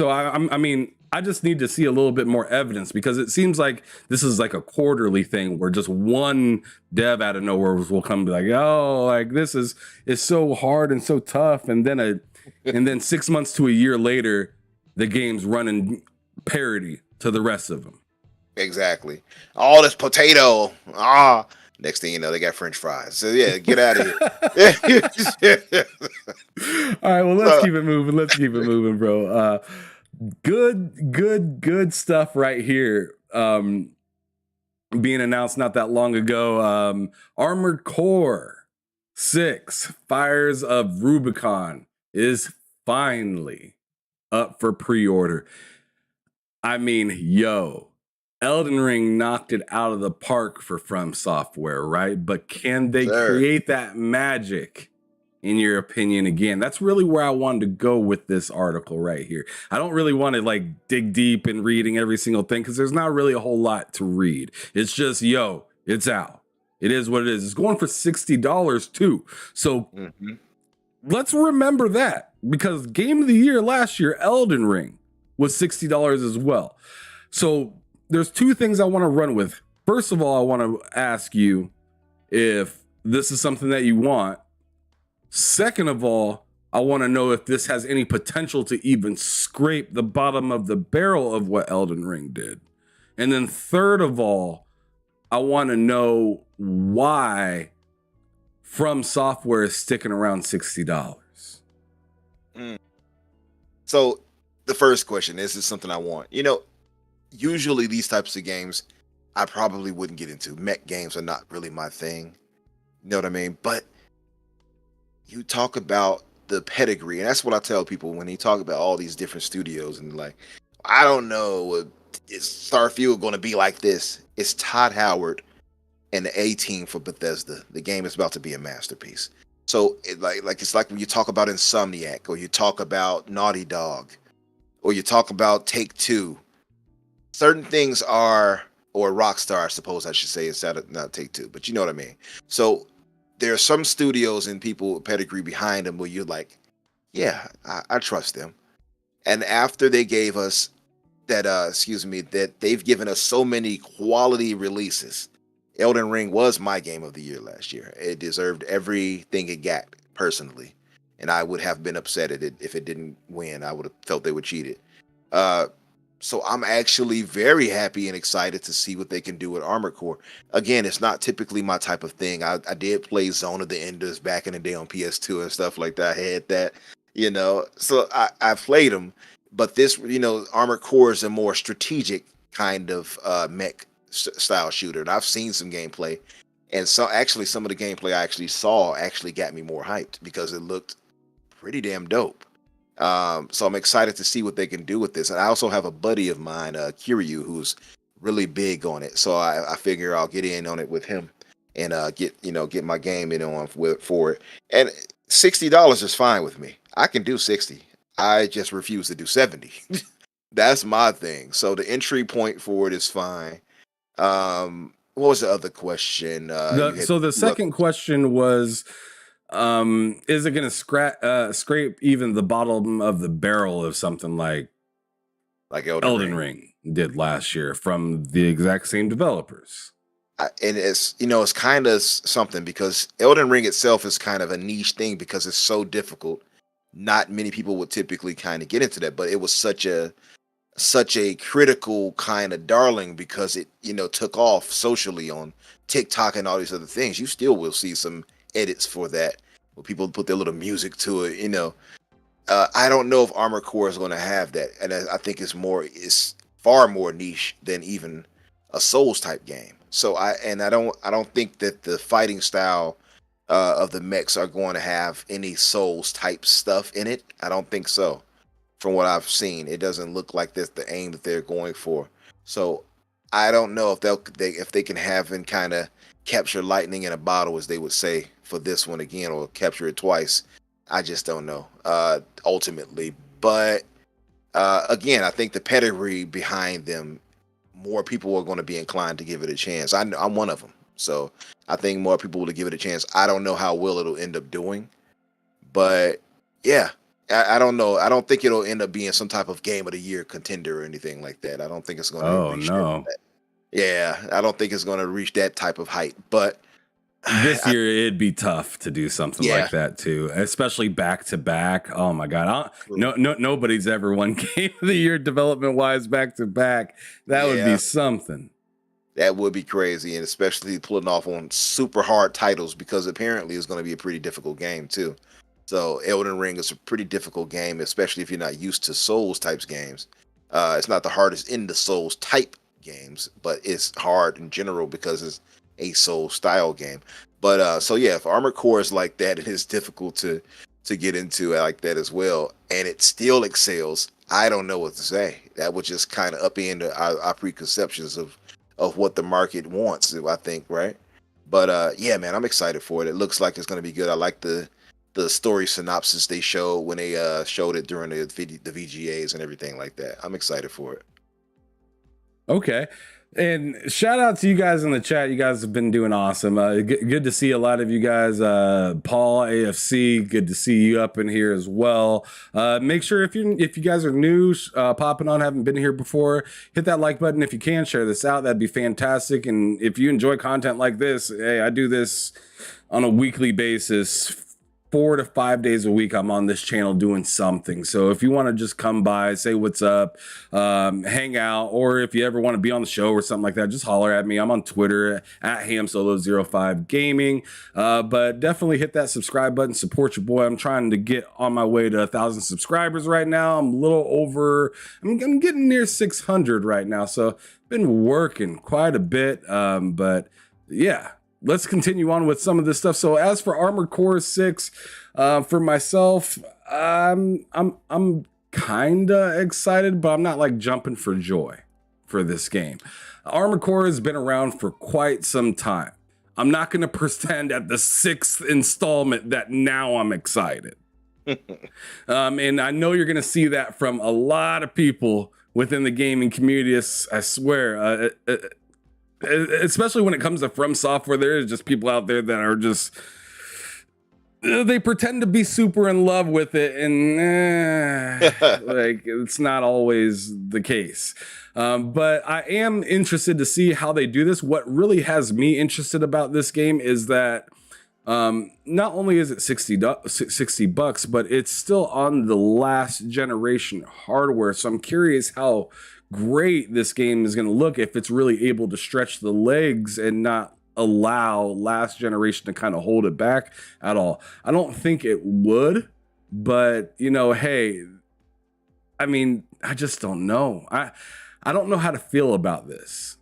I just need to see a little bit more evidence, because it seems like this is like a quarterly thing where just one dev out of nowhere will come and be like, oh, like this is so hard and so tough, and then 6 months to a year later, the game's running parity to the rest of them. Exactly. All this potato. Next thing you know, they got French fries. So yeah, get out of here. All right, well, let's keep it moving, bro. Good stuff right here. Being announced not that long ago. Armored Core 6 Fires of Rubicon is finally up for pre-order. I mean, Elden Ring knocked it out of the park for From Software, right? But can they create that magic, in your opinion, again? That's really where I wanted to go with this article right here. I don't really want to like dig deep in reading every single thing, because there's not really a whole lot to read. It's just, it's out. It is what it is. It's going for $60 too. So let's remember that, because game of the year last year, Elden Ring, was $60 as well. So there's two things I want to run with. First of all, I want to ask you if this is something that you want. Second of all, I want to know if this has any potential to even scrape the bottom of the barrel of what Elden Ring did. And then third of all, I want to know why From Software is sticking around $60. So the first question is something I want. You know, usually these types of games I probably wouldn't get into. Mech games are not really my thing. You know what I mean? But you talk about the pedigree, and that's what I tell people when they talk about all these different studios, and like, I don't know, is Starfield going to be like this? It's Todd Howard and the A team for Bethesda. The game is about to be a masterpiece. So it's like when you talk about Insomniac, or you talk about Naughty Dog, or you talk about Take-Two. Certain things are, or Rockstar, I suppose I should say, instead of not Take-Two, but you know what I mean. So there are some studios and people with pedigree behind them where you're like, yeah, I trust them. And after they gave us that, that they've given us so many quality releases. Elden Ring was my game of the year last year. It deserved everything it got, personally. And I would have been upset at it if it didn't win. I would have felt they were cheated. So I'm actually very happy and excited to see what they can do with Armored Core. Again, it's not typically my type of thing. I did play Zone of the Enders back in the day on PS2 and stuff like that. I had that, you know. So I played them. But this, you know, Armored Core is a more strategic kind of mech style shooter. And I've seen some gameplay. And so actually some of the gameplay I actually saw actually got me more hyped because it looked pretty damn dope. So I'm excited to see what they can do with this. And I also have a buddy of mine, Kiryu, who's really big on it. So I figure I'll get in on it with him and get my game in on for it. And $60 is fine with me. I can do 60. I just refuse to do 70. That's my thing. So the entry point for it is fine. What was the other question? So the second question was, is it going to scrape even the bottom of the barrel of something like Elden Ring did last year from the exact same developers? And it's, you know, it's kind of something, because Elden Ring itself is kind of a niche thing because it's so difficult. Not many people would typically kind of get into that, but it was such a critical kind of darling because it, you know, took off socially on TikTok and all these other things. You still will see some edits for that where people put their little music to it, you know. I don't know if Armored Core is going to have that, and I think it's far more niche than even a Souls type game. So I don't think that the fighting style of the mechs are going to have any Souls type stuff in it. I don't think so. From what I've seen, it doesn't look like that's the aim that they're going for. So I don't know if they can have and kind of capture lightning in a bottle, as they would say, for this one again, or capture it twice. I just don't know, ultimately. But again, I think the pedigree behind them, more people are going to be inclined to give it a chance. I'm one of them. So I think more people will give it a chance. I don't know how well it'll end up doing. But yeah, I don't know. I don't think it'll end up being some type of game of the year contender or anything like that. I don't think it's going to reach that. Yeah, I don't think it's going to reach that type of height. But this year it'd be tough to do something like that too, especially back to back. Oh my god, nobody's ever won game of the year development wise back to back. That would be something. That would be crazy, and especially pulling off on super hard titles, because apparently it's going to be a pretty difficult game too. So Elden Ring is a pretty difficult game, especially if you're not used to Souls types games. It's not the hardest in the Souls type games, but it's hard in general because it's a Soul style game. But so yeah, if Armored Core is like that, it is difficult to get into like that as well, and it still excels. I don't know what to say. That would just kind of upend our preconceptions of what the market wants, I think, right? But yeah, man, I'm excited for it. It looks like it's going to be good. I like the story synopsis they showed when they showed it during the VGAs and everything like that. I'm excited for it. Okay. And shout out to you guys in the chat. You guys have been doing awesome. Good to see a lot of you guys. Paul AFC, good to see you up in here as well. Make sure if you guys are new, popping on, haven't been here before, hit that like button if you can. Share this out. That'd be fantastic. And if you enjoy content like this, hey, I do this on a weekly basis. 4 to 5 days a week I'm on this channel doing something. So if you want to just come by, say what's up, hang out, or if you ever want to be on the show or something like that, just holler at me. I'm on Twitter at HamSolo05 Gaming. But definitely hit that subscribe button, support your boy. I'm trying to get on my way to 1,000 subscribers right now. I'm a little over, I'm getting near 600 right now. So been working quite a bit. But yeah, let's continue on with some of this stuff. So as for Armored Core 6, for myself, I'm kind of excited, but I'm not like jumping for joy for this game. Armored Core has been around for quite some time. I'm not going to pretend at the 6th installment that now I'm excited. And I know you're going to see that from a lot of people within the gaming community. I swear, especially when it comes to From Software, there is just people out there that are just, they pretend to be super in love with it, and like it's not always the case. But I am interested to see how they do this. What really has me interested about this game is that not only is it $60, but it's still on the last generation hardware. So I'm curious how great this game is going to look if it's really able to stretch the legs and not allow last generation to kind of hold it back at all. I don't think it would, but you know, hey, I mean, I just don't know. I don't know how to feel about this.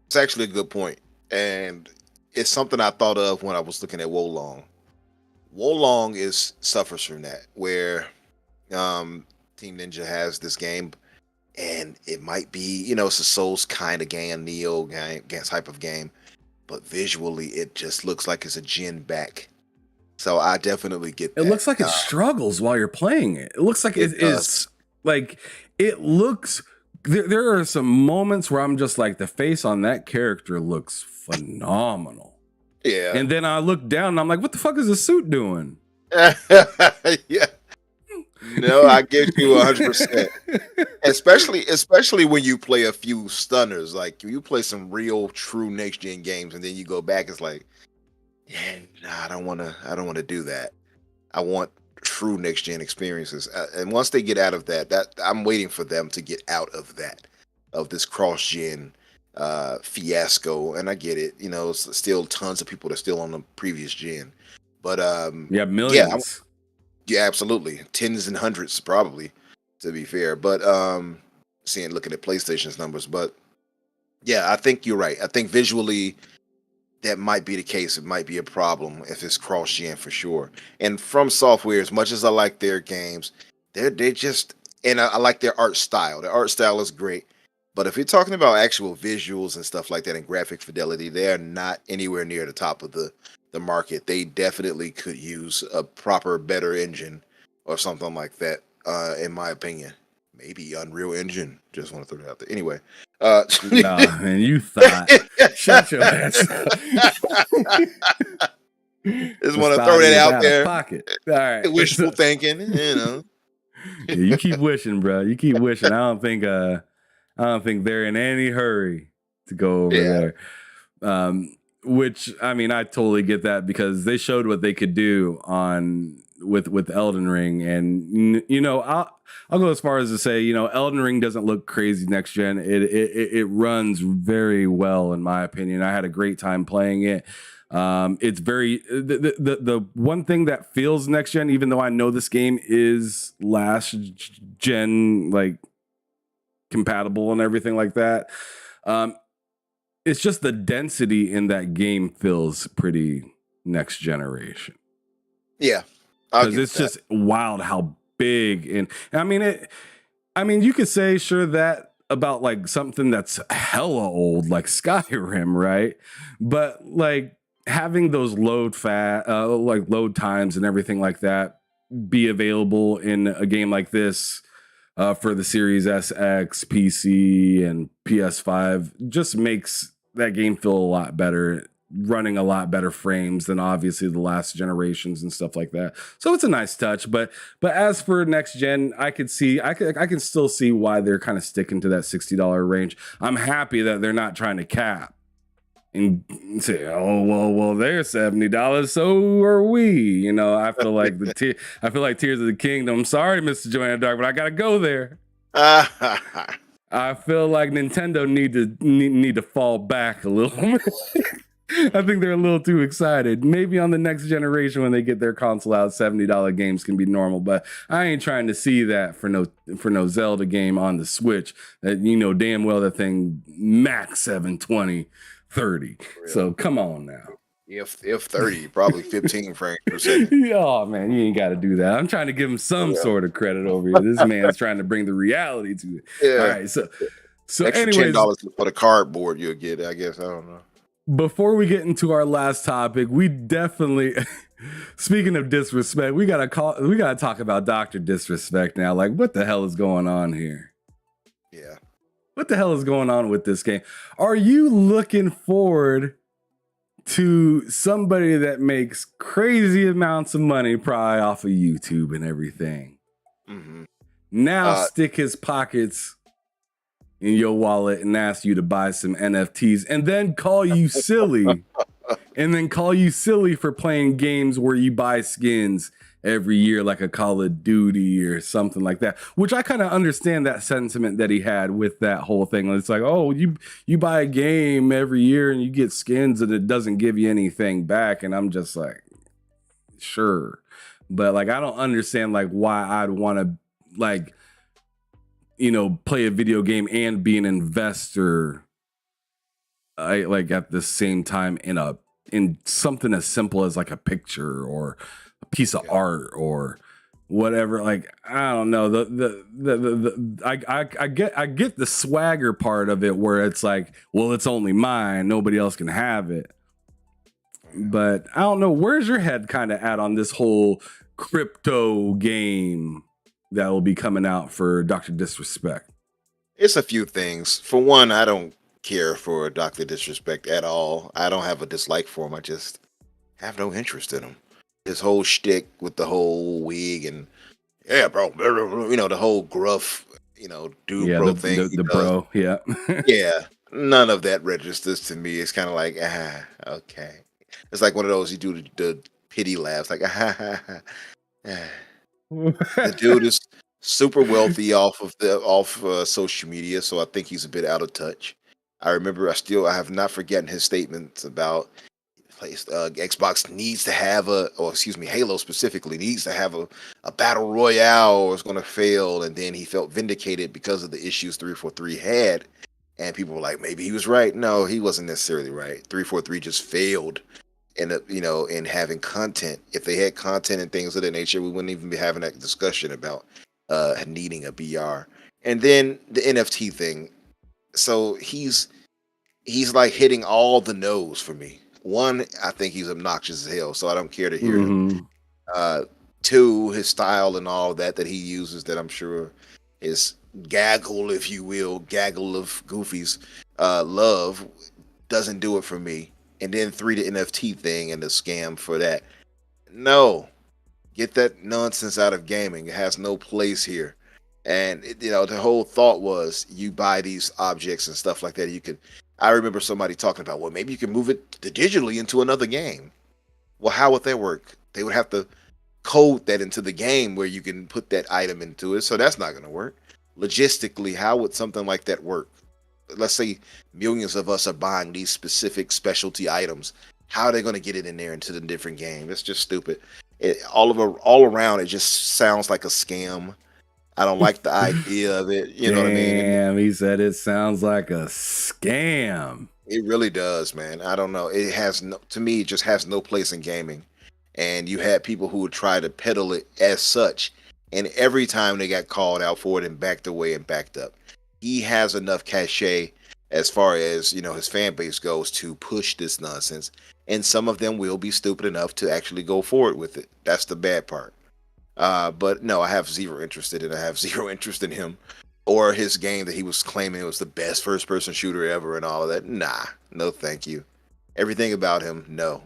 It's actually a good point, and it's something I thought of when I was looking at Wolong. Wolong suffers from that, where Team Ninja has this game. And it might be, you know, it's a Souls kind of game, Neo game type of game, but visually it just looks like it's a gen back. So I definitely get that. It looks like it struggles while you're playing it. It looks like it is like it looks. There are some moments where I'm just like, the face on that character looks phenomenal. Yeah. And then I look down and I'm like, what the fuck is the suit doing? Yeah. No, I give you 100%. Especially when you play a few stunners, like you play some real, true next gen games, and then you go back. It's like, yeah, nah, I don't want to do that. I want true next gen experiences. And once they get out of that, I'm waiting for them to get out of that, of this cross gen fiasco. And I get it. You know, it's still tons of people that are still on the previous gen, but yeah, millions. Yeah, absolutely. Tens and hundreds, probably, to be fair. But looking at PlayStation's numbers. But yeah, I think you're right. I think visually that might be the case. It might be a problem if it's cross-gen for sure. And From Software, as much as I like their games, they just, and I like their art style. Their art style is great. But if you're talking about actual visuals and stuff like that and graphic fidelity, they are not anywhere near the top of the market. They definitely could use a proper, better engine or something like that, in my opinion. Maybe Unreal Engine. Just want to throw it out there. Anyway. Nah, man, you thought. Shut your ass up. Just want to throw that out there. Pocket. All right. Wishful thinking, you know. Yeah, you keep wishing, bro. You keep wishing. I don't think they're in any hurry to go over there. Which, I mean, I totally get that, because they showed what they could do with Elden Ring, and you know, I'll go as far as to say, you know, Elden Ring doesn't look crazy next gen. It runs very well, in my opinion. I had a great time playing it. It's very the one thing that feels next gen, even though I know this game is last gen like compatible and everything like that. It's just the density in that game feels pretty next generation. Yeah, because it's just wild how big, and I mean, you could say sure that about like something that's hella old like Skyrim, right? But like having those load times and everything like that be available in a game like this, for the Series SX, PC, and PS5 just makes that game feel a lot better, running a lot better frames than obviously the last generations and stuff like that. So it's a nice touch. But as for next gen, I can still see why they're kind of sticking to that $60 range. I'm happy that they're not trying to cap and say, oh well, they're $70, so are we. You know, I feel like I feel like Tears of the Kingdom. Sorry, Mr. Joanna Dark, but I gotta go there. I feel like Nintendo need to fall back a little bit. I think they're a little too excited. Maybe on the next generation when they get their console out, $70 games can be normal. But I ain't trying to see that for no Zelda game on the Switch. That you know damn well that thing max 720. 30. So come on now. If 30, probably 15 frames per second. Oh man, you ain't got to do that. I'm trying to give him some sort of credit over here. This man's trying to bring the reality to it. Yeah. All right, so extra anyways, $10 for the cardboard you'll get. I guess I don't know. Before we get into our last topic, we definitely. Speaking of disrespect, we gotta talk about Dr. Disrespect now. Like, what the hell is going on here? Yeah. What the hell is going on with this game? Are you looking forward to somebody that makes crazy amounts of money probably off of YouTube and everything? Mm-hmm. Now stick his pockets in your wallet and ask you to buy some NFTs and then call you silly. And then call you silly for playing games where you buy skins every year, like a Call of Duty or something like that, which I kind of understand that sentiment that he had with that whole thing. It's like, oh, you buy a game every year and you get skins and it doesn't give you anything back. And I'm just like, sure. But like, I don't understand like why I'd want to like, you know, play a video game and be an investor like at the same time in something as simple as like a picture or a piece of art or whatever. Like, I don't know. I get the swagger part of it where it's like, well, it's only mine. Nobody else can have it. But I don't know. Where's your head kind of at on this whole crypto game that will be coming out for Dr. Disrespect? It's a few things. For one, I don't care for Dr. Disrespect at all. I don't have a dislike for him. I just have no interest in him. His whole shtick with the whole wig and yeah, bro, you know, the whole gruff, you know, dude, bro thing. The bro, yeah. Yeah, none of that registers to me. It's kind of like, okay. It's like one of those you do the pity laughs, like, The dude is super wealthy off social media, so I think he's a bit out of touch. I remember I have not forgotten his statements about Xbox needs to have Halo specifically needs to have a battle royale or it's going to fail. And then he felt vindicated because of the issues 343 had. And people were like, maybe he was right. No, he wasn't necessarily right. 343 just failed in having content. If they had content and things of that nature, we wouldn't even be having that discussion about needing a BR. And then the NFT thing. So he's like hitting all the no's for me. One, I think he's obnoxious as hell, so I don't care to hear him. Two, his style and all that he uses, that I'm sure is gaggle, if you will, gaggle of goofies, love, doesn't do it for me. And then three, the NFT thing and the scam for that. No, get that nonsense out of gaming. It has no place here. And the whole thought was you buy these objects and stuff like that. I remember somebody talking about, well, maybe you can move it digitally into another game. Well, how would that work? They would have to code that into the game where you can put that item into it. So that's not going to work. Logistically, how would something like that work? Let's say millions of us are buying these specific specialty items. How are they going to get it in there into the different game? It's just stupid. All around, it just sounds like a scam. I don't like the idea of it. You know what I mean? Damn, he said it sounds like a scam. It really does, man. I don't know. To me, it just has no place in gaming. And you had people who would try to peddle it as such. And every time they got called out for it and backed away and backed up. He has enough cachet as far as, his fan base goes to push this nonsense. And some of them will be stupid enough to actually go forward with it. That's the bad part. But no, I have zero interest in it. I have zero interest in him or his game that he was claiming was the best first person shooter ever and all of that. Nah, no, thank you. Everything about him, no.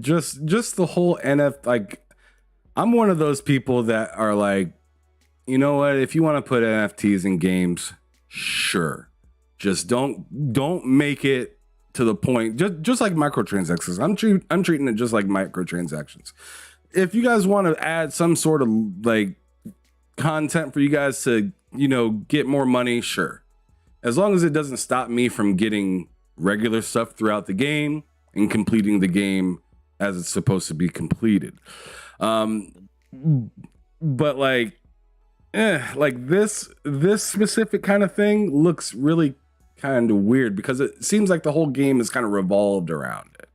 Just the whole like, I'm one of those people that are like, you know what? If you want to put NFTs in games, sure. Just don't make it to the point. Just like microtransactions. I'm treating it just like microtransactions. If you guys want to add some sort of like content for you guys to, get more money, sure. As long as it doesn't stop me from getting regular stuff throughout the game and completing the game as it's supposed to be completed. But like this specific kind of thing looks really kind of weird because it seems like the whole game is kind of revolved around it.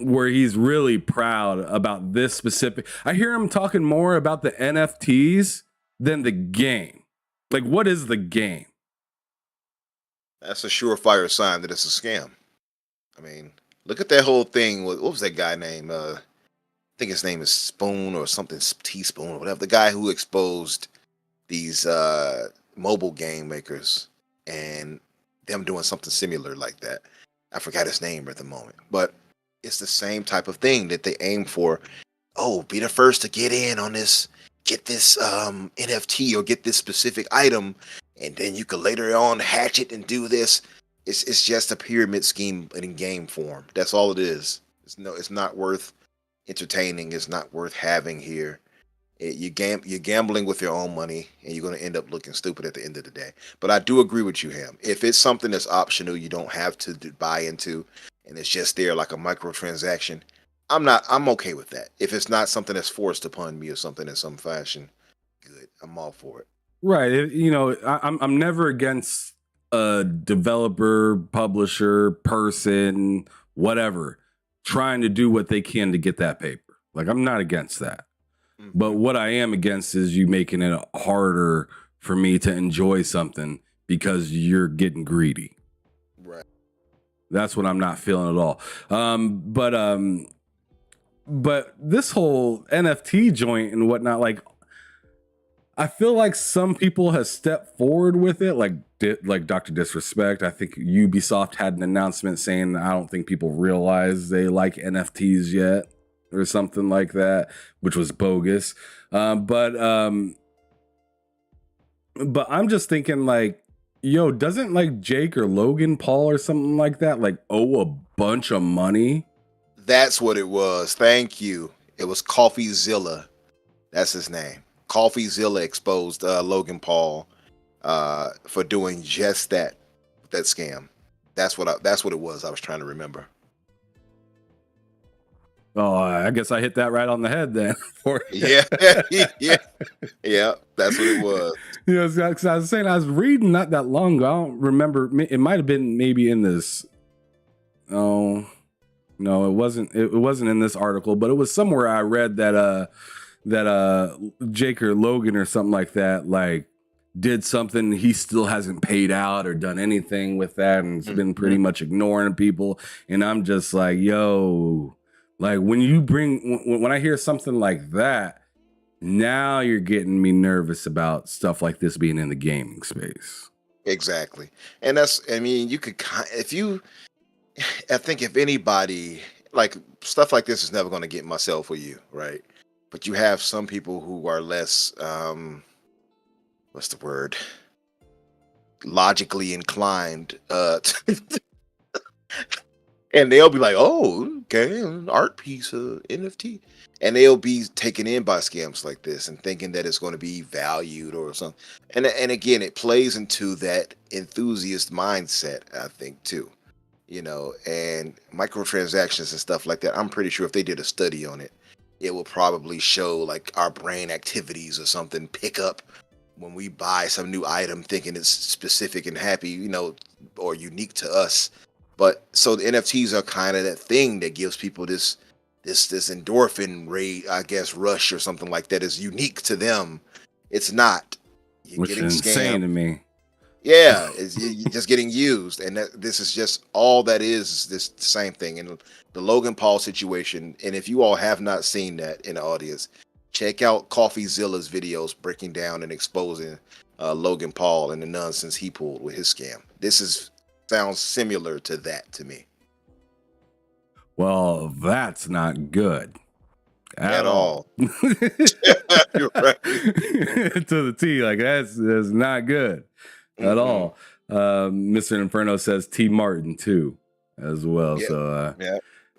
Where he's really proud about this specific. I hear him talking more about the NFTs than the game. Like, what is the game? That's a surefire sign that it's a scam. I mean, look at that whole thing. What was that guy name? I think his name is Spoon or something, Teaspoon or whatever. The guy who exposed these mobile game makers and them doing something similar like that. I forgot his name at the moment, but it's the same type of thing that they aim for. Oh, be the first to get in on this, get this NFT or get this specific item, and then you can later on hatch it and do this. It's just a pyramid scheme in game form. That's all it is. It's not worth entertaining. It's not worth having here. You're gambling with your own money, and you're going to end up looking stupid at the end of the day. But I do agree with you, Ham. If it's something that's optional, you don't have to buy into, and it's just there like a microtransaction, I'm okay with that. If it's not something that's forced upon me or something in some fashion, good. I'm all for it. Right. I'm never against a developer, publisher, person, whatever, trying to do what they can to get that paper. Like, I'm not against that. Mm-hmm. But what I am against is you making it harder for me to enjoy something because you're getting greedy. Right. That's what I'm not feeling at all. But this whole NFT joint and whatnot, like, I feel like some people have stepped forward with it, like Dr. Disrespect. I think Ubisoft had an announcement saying, I don't think people realize they like NFTs yet, or something like that, which was bogus. But I'm just thinking, like, yo, doesn't like Jake or Logan Paul or something like that like owe a bunch of money? That's what it was. Thank you. It was CoffeeZilla. That's his name. CoffeeZilla exposed Logan Paul for doing just that scam. That's what it was. I was trying to remember. Oh, I guess I hit that right on the head then. Yeah. That's what it was. Because I was saying, I was reading not that long ago. I don't remember. It might have been maybe in this. Oh, no, it wasn't. It wasn't in this article, but it was somewhere I read that Jake or Logan or something like that, like, did something he still hasn't paid out or done anything with that, and it's been pretty much ignoring people. And I'm just like, yo, like, when I hear something like that, now you're getting me nervous about stuff like this being in the gaming space. Exactly. And I think if anybody, like, stuff like this is never going to get myself or you, right? But you have some people who are less, what's the word? Logically inclined, and they'll be like, "Oh, okay, an art piece of NFT," and they'll be taken in by scams like this and thinking that it's going to be valued or something. And again, it plays into that enthusiast mindset, I think, too. And microtransactions and stuff like that. I'm pretty sure if they did a study on it, it will probably show like our brain activities or something pick up when we buy some new item thinking it's specific and happy, or unique to us. But so the NFTs are kind of that thing that gives people this endorphin rate, I guess, rush or something like that is unique to them. It's not. Which is insane to me. Yeah, you're just getting used, and this is just all that is this same thing. And the Logan Paul situation, and if you all have not seen that in the audience, check out CoffeeZilla's videos breaking down and exposing Logan Paul and the nonsense he pulled with his scam. Sounds similar to that to me. Well, that's not good at all. You're right. To the T, like that's not good at all. Mr. Inferno says T Martin too as well. Yep. So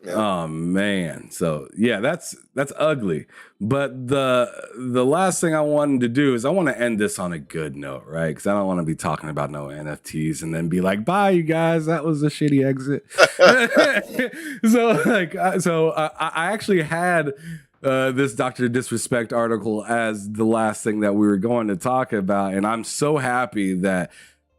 Yep. oh man. So yeah, that's ugly. But the last thing I wanted to do is I want to end this on a good note, right? Because I don't want to be talking about no NFTs and then be like, bye you guys, that was a shitty exit. So I actually had this Dr. Disrespect article as the last thing that we were going to talk about, and I'm so happy that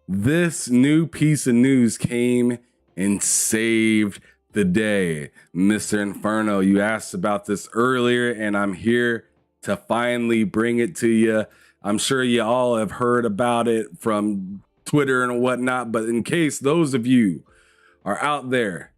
this new piece of news came and saved the day. Mr. Inferno, you asked about this earlier, and I'm here to finally bring it to you. I'm sure you all have heard about it from Twitter and whatnot, but in case those of you are out there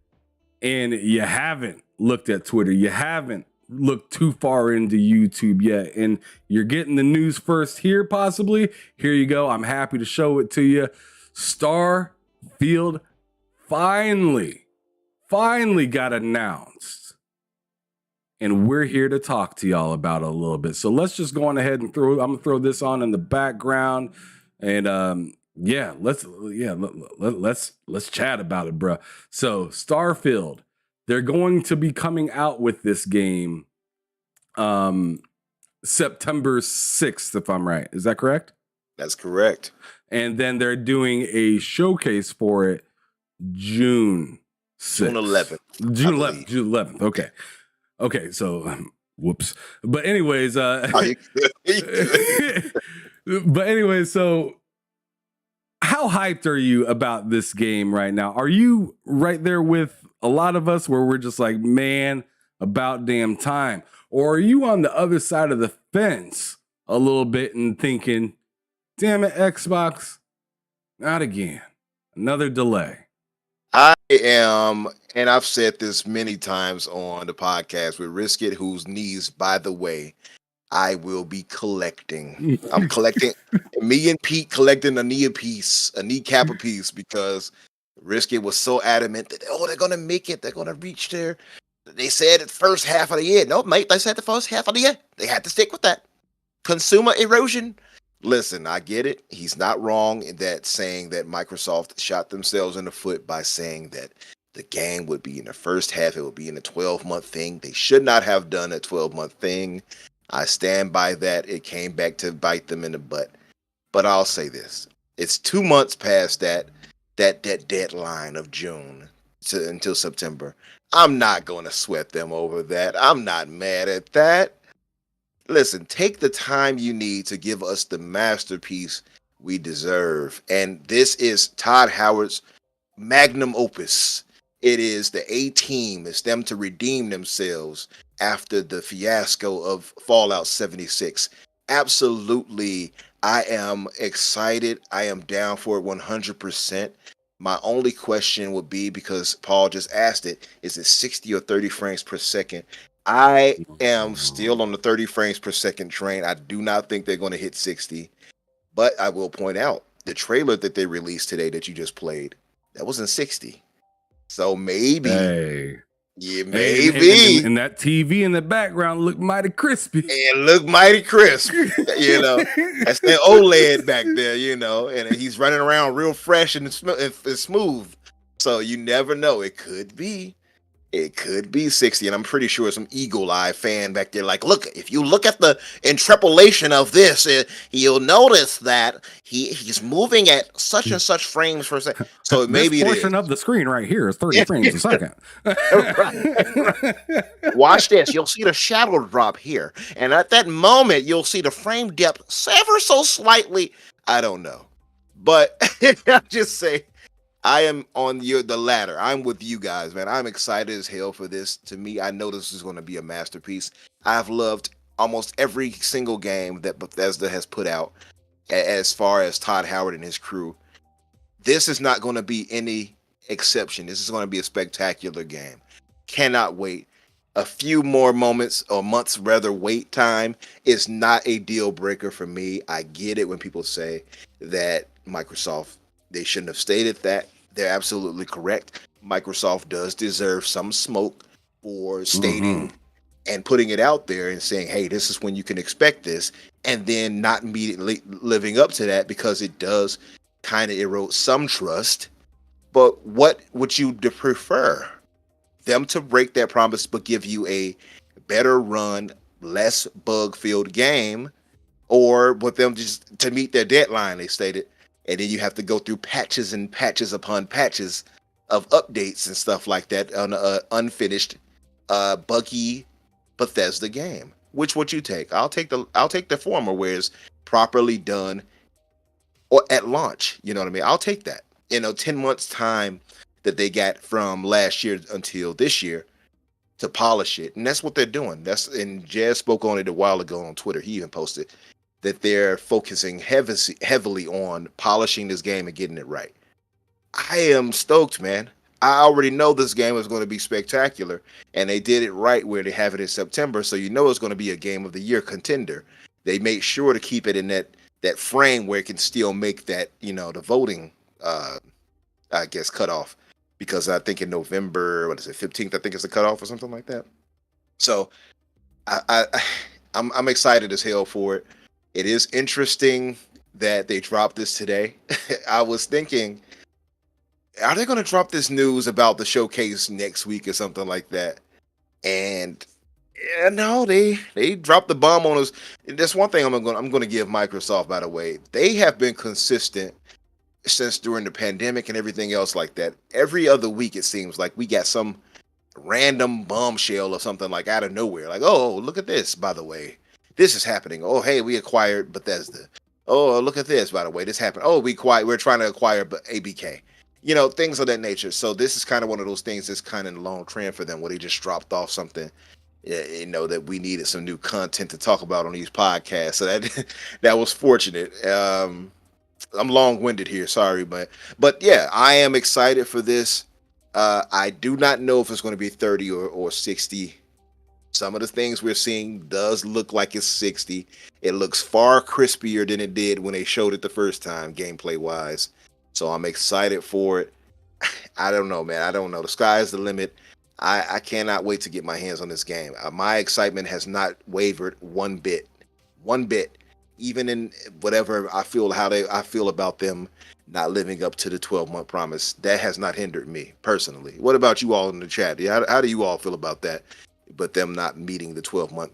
and you haven't looked at Twitter, you haven't looked too far into YouTube yet, and you're getting the news first here, possibly, here you go. I'm happy to show it to you. Starfield finally got announced, and we're here to talk to y'all about it a little bit. So let's just go on ahead and I'm gonna throw this on in the background, and let's chat about it, bro. So Starfield, they're going to be coming out with this game September 6th, if I'm right. Is that correct? That's correct. And then they're doing a showcase for it June 11th. June 11th. Okay. So, whoops. But anyways, so how hyped are you about this game right now? Are you right there with a lot of us where we're just like, man, about damn time? Or are you on the other side of the fence a little bit and thinking, damn it, Xbox, not again. Another delay. I am, and I've said this many times on the podcast with Risk It, whose knees, by the way, I will be collecting. I'm collecting, me and Pete collecting a kneecap a piece, because Risk It was so adamant that, they're going to make it. They're going to reach there. They said the first half of the year. No, mate, they said the first half of the year. They had to stick with that. Consumer erosion. Listen, I get it. He's not wrong in that saying that Microsoft shot themselves in the foot by saying that the game would be in the first half. It would be in a 12-month thing. They should not have done a 12-month thing. I stand by that. It came back to bite them in the butt. But I'll say this. It's 2 months past that deadline of June until September. I'm not going to sweat them over that. I'm not mad at that. Listen, take the time you need to give us the masterpiece we deserve. And this is Todd Howard's magnum opus. It is the A-Team. It's them to redeem themselves after the fiasco of Fallout 76. Absolutely, I am excited. I am down for it 100%. My only question would be, because Paul just asked it, is it 60 or 30 frames per second? I am still on the 30 frames per second train. I do not think they're going to hit 60. But I will point out, the trailer that they released today that you just played, that was in 60. So maybe. Hey. Yeah, maybe. And that TV in the background looked mighty crispy. And looked mighty crisp. That's the OLED back there, and he's running around real fresh and smooth. So you never know. It could be 60, and I'm pretty sure some eagle eye fan back there like, look, if you look at the interpolation of this, you'll notice that he's moving at such and such frames per second. So maybe this portion of the screen right here is 30 frames a second. Right. Watch this. You'll see the shadow drop here, and at that moment, you'll see the frame depth ever so slightly. I don't know, but I'll just say, I am on the ladder. I'm with you guys, man. I'm excited as hell for this. To me, I know this is going to be a masterpiece. I've loved almost every single game that Bethesda has put out as far as Todd Howard and his crew. This is not going to be any exception. This is going to be a spectacular game. Cannot wait. A few more moments or months, rather, wait time is not a deal breaker for me. I get it when people say that Microsoft, they shouldn't have stated that. They're absolutely correct. Microsoft does deserve some smoke for stating and putting it out there and saying, hey, this is when you can expect this, and then not immediately living up to that, because it does kind of erode some trust. But what would you prefer? Them to break that promise but give you a better run, less bug-filled game, or with them just to meet their deadline, they stated, and then you have to go through patches and patches upon patches of updates and stuff like that on an unfinished, buggy Bethesda game. Which would you take? I'll take the former, where it's properly done or at launch. You know what I mean? I'll take that. 10 months time that they got from last year until this year to polish it. And that's what they're doing. And Jazz spoke on it a while ago on Twitter. He even posted that they're focusing heavily on polishing this game and getting it right. I am stoked, man. I already know this game is going to be spectacular, and they did it right where they have it in September, so it's going to be a Game of the Year contender. They made sure to keep it in that frame where it can still make that, the voting, I guess, cutoff. Because I think in November, 15th, I think it's the cutoff or something like that. So I'm excited as hell for it. It is interesting that they dropped this today. I was thinking, are they going to drop this news about the showcase next week or something like that? And no, they dropped the bomb on us. That's one thing I'm going to give Microsoft, by the way. They have been consistent since during the pandemic and everything else like that. Every other week, it seems like we got some random bombshell or something like out of nowhere. Like, oh, look at this, by the way. This is happening. Oh, hey, we acquired Bethesda. Oh, look at this, by the way. This happened. Oh, we're trying to acquire ABK. Things of that nature. So this is kind of one of those things that's kind of a long trend for them, where they just dropped off something, that we needed some new content to talk about on these podcasts. So that was fortunate. I'm long-winded here, sorry, but yeah, I am excited for this. I do not know if it's going to be 30 or 60. Some of the things we're seeing does look like it's 60. It looks far crispier than it did when they showed it the first time, gameplay-wise. So I'm excited for it. I don't know, man. I don't know. The sky is the limit. I cannot wait to get my hands on this game. My excitement has not wavered one bit. Even in whatever I feel about them not living up to the 12-month promise, that has not hindered me personally. What about you all in the chat? How do you all feel about that? But them not meeting the 12-month,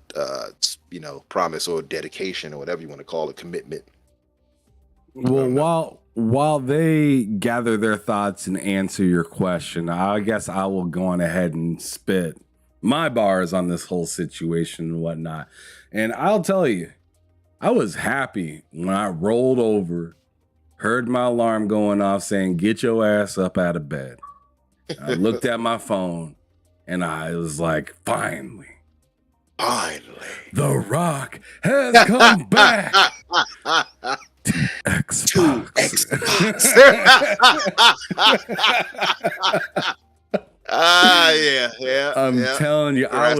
promise or dedication or whatever you want to call it, commitment. Well, while they gather their thoughts and answer your question, I guess I will go on ahead and spit my bars on this whole situation and whatnot. And I'll tell you, I was happy when I rolled over, heard my alarm going off saying, get your ass up out of bed. I looked at my phone and I was like, finally, The Rock has come back to Xbox. Yeah. I'm telling you, I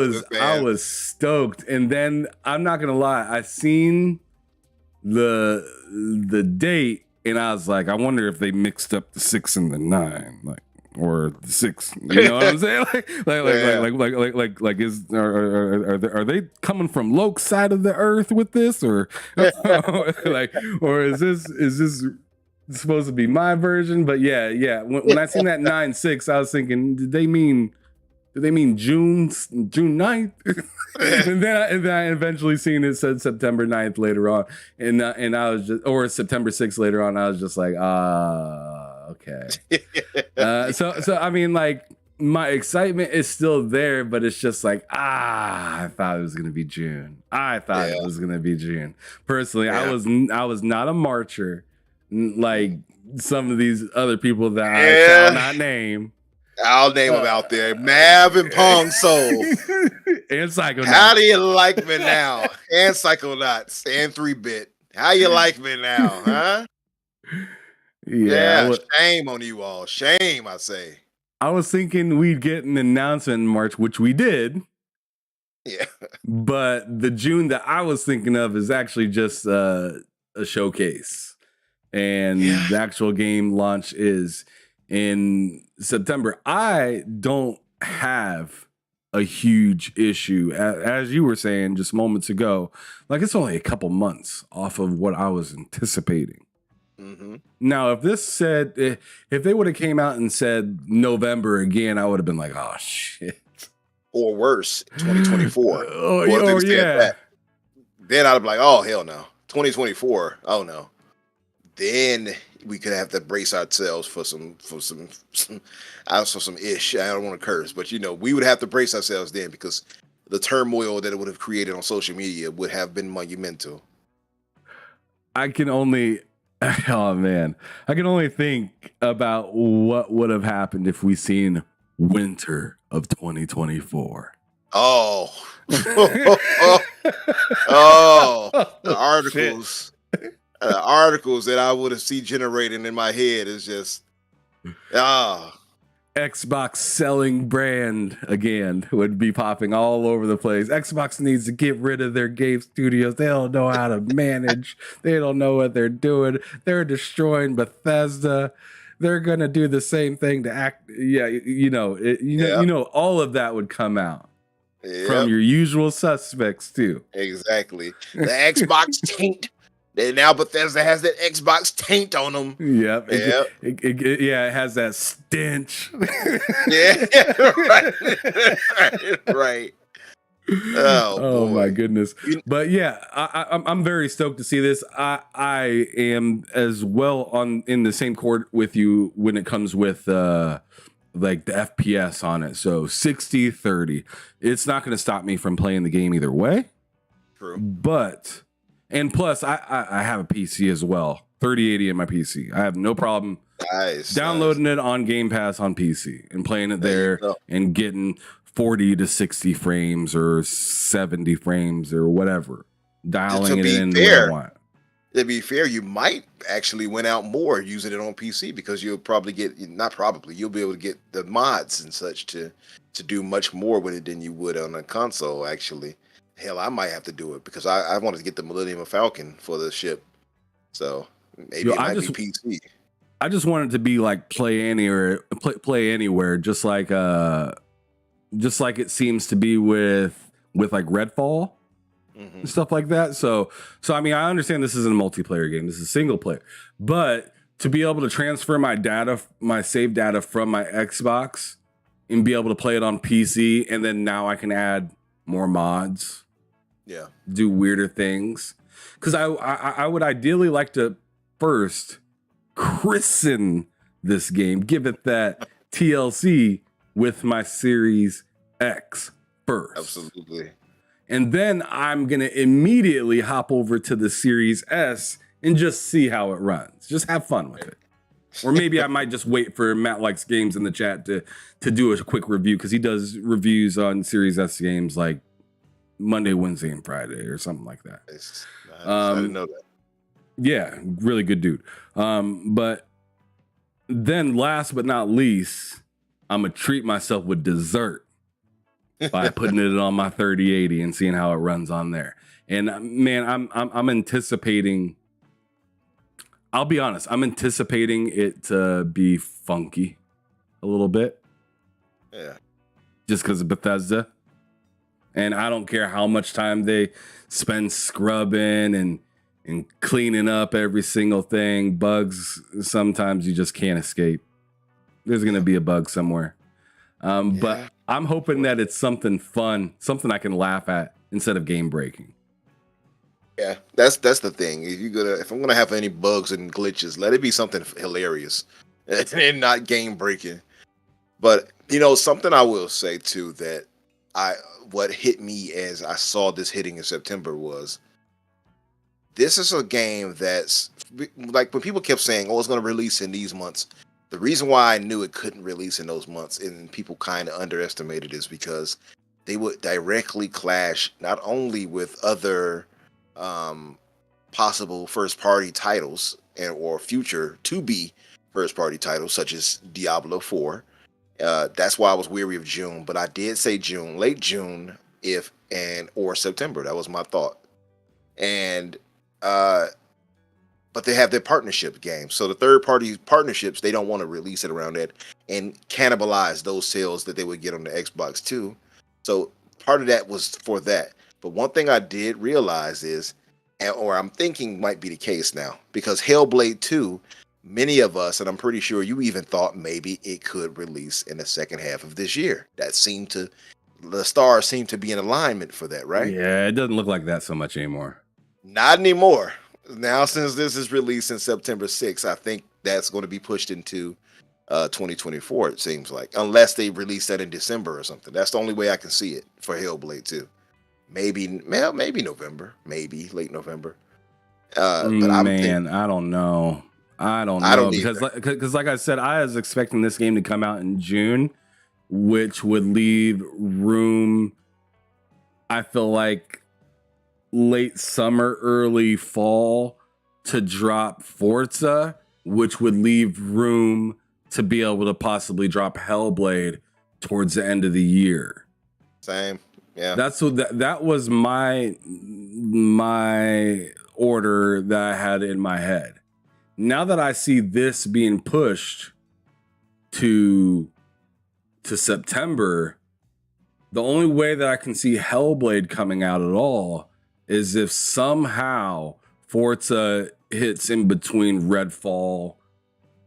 was stoked. And then I'm not gonna lie, I seen the date and I was like, I wonder if they mixed up the 6 and the 9, or the 6. You know what I'm saying? Are they coming from Loke's side of the earth with this, or or is this supposed to be my version? But yeah. When I seen that 9/6, I was thinking, did they mean June 9th? and then I eventually seen it said September 9th later on, and I was just, or September 6th later on. I was just like, okay. So I mean, my excitement is still there, but it's just like, I thought it was gonna be June. It was gonna be June. Personally, I was not a marcher like some of these other people that I shall not name. I'll name them out there. Mav and Pong Soul. And Psychonauts. How do you like me now? And Psychonauts. And 3-Bit. How you like me now, huh? Yeah, shame on you all. Shame, I say. I was thinking we'd get an announcement in March, which we did. Yeah. But the June that I was thinking of is actually just a showcase. And the actual game launch is in September. I don't have a huge issue, as you were saying just moments ago. Like, it's only a couple months off of what I was anticipating. Mm-hmm. Now, if this said, if they would have came out and said November again, I would have been like, oh shit. Or worse, 2024. Or yeah. Then I'd be like, oh hell no. 2024. Oh no. Then we could have to brace ourselves for some ish. I don't want to curse, but we would have to brace ourselves then, because the turmoil that it would have created on social media would have been monumental. I can only think about what would have happened if we seen winter of 2024. Oh. The articles. Articles that I would have seen generating in my head is just Xbox selling brand again would be popping all over the place. Xbox needs to get rid of their game studios. They don't know how to manage. They don't know what they're doing. They're destroying Bethesda. They're gonna do the same thing to act. Yeah, all of that would come out from your usual suspects too. Exactly. The Xbox taint. And now Bethesda has that Xbox taint on them. Yep. It has that stench. Right. Oh my goodness. But yeah, I'm very stoked to see this. I am as well in the same court with you when it comes with like the FPS on it. So 60-30. It's not going to stop me from playing the game either way. True. But and plus, I have a PC as well, 3080 in my PC. I have no problem downloading it on Game Pass on PC and playing it there and getting 40 to 60 frames or 70 frames or whatever, dialing it in the way I want. To be fair, you might actually win out more using it on PC, because you'll probably you'll be able to get the mods and such to do much more with it than you would on a console, actually. Hell, I might have to do it, because I wanted to get the Millennium Falcon for the ship. So maybe it might be PC. I just want it to be like play anywhere, just like it seems to be with like Redfall and stuff like that. So I mean, I understand this isn't a multiplayer game. This is single player. But to be able to transfer my save data from my Xbox and be able to play it on PC, and then now I can add more mods. Yeah. Do weirder things. Because I would ideally like to first christen this game, give it that TLC with my Series X first. Absolutely. And then I'm going to immediately hop over to the Series S and just see how it runs. Just have fun with it. Or maybe I might just wait for Matt Likes Games in the chat to do a quick review, because he does reviews on Series S games like Monday, Wednesday, and Friday or something like that. I didn't know that. Yeah, really good dude. But then last but not least, I'm going to treat myself with dessert by putting it on my 3080 and seeing how it runs on there. And man, I'm anticipating, I'll be honest, I'm anticipating it to be funky a little bit. Yeah. Just because of Bethesda. And I don't care how much time they spend scrubbing and cleaning up every single thing. Bugs, sometimes you just can't escape. There's going to be a bug somewhere. But I'm hoping that it's something fun, something I can laugh at instead of game breaking. Yeah, that's the thing. If I'm gonna have any bugs and glitches, let it be something hilarious and not game breaking. But something I will say too, that what hit me as I saw this hitting in September was, this is a game that's like, when people kept saying, "Oh, it's going to release in these months." The reason why I knew it couldn't release in those months, and people kind of underestimated, is because they would directly clash not only with other possible first party titles and or future to be first party titles such as Diablo 4. That's why I was weary of June, but I did say June, late June, or September. That was my thought. And but they have their partnership games. So the third party partnerships, they don't want to release it around that and cannibalize those sales that they would get on the Xbox too. So part of that was for that. But one thing I did realize is, or I'm thinking might be the case now, because Hellblade 2, many of us, and I'm pretty sure you even thought maybe it could release in the second half of this year. The stars seem to be in alignment for that, right? Yeah, it doesn't look like that so much anymore. Not anymore. Now, since this is released in September 6th, I think that's going to be pushed into 2024, it seems like. Unless they release that in December or something. That's the only way I can see it for Hellblade 2. Maybe November. Maybe late November. But I don't know. I don't know. Because like I said, I was expecting this game to come out in June, which would leave room, I feel like, late summer, early fall to drop Forza, which would leave room to be able to possibly drop Hellblade towards the end of the year. Same. Yeah. That was my order that I had in my head. Now that I see this being pushed to September, the only way that I can see Hellblade coming out at all is if somehow Forza hits in between Redfall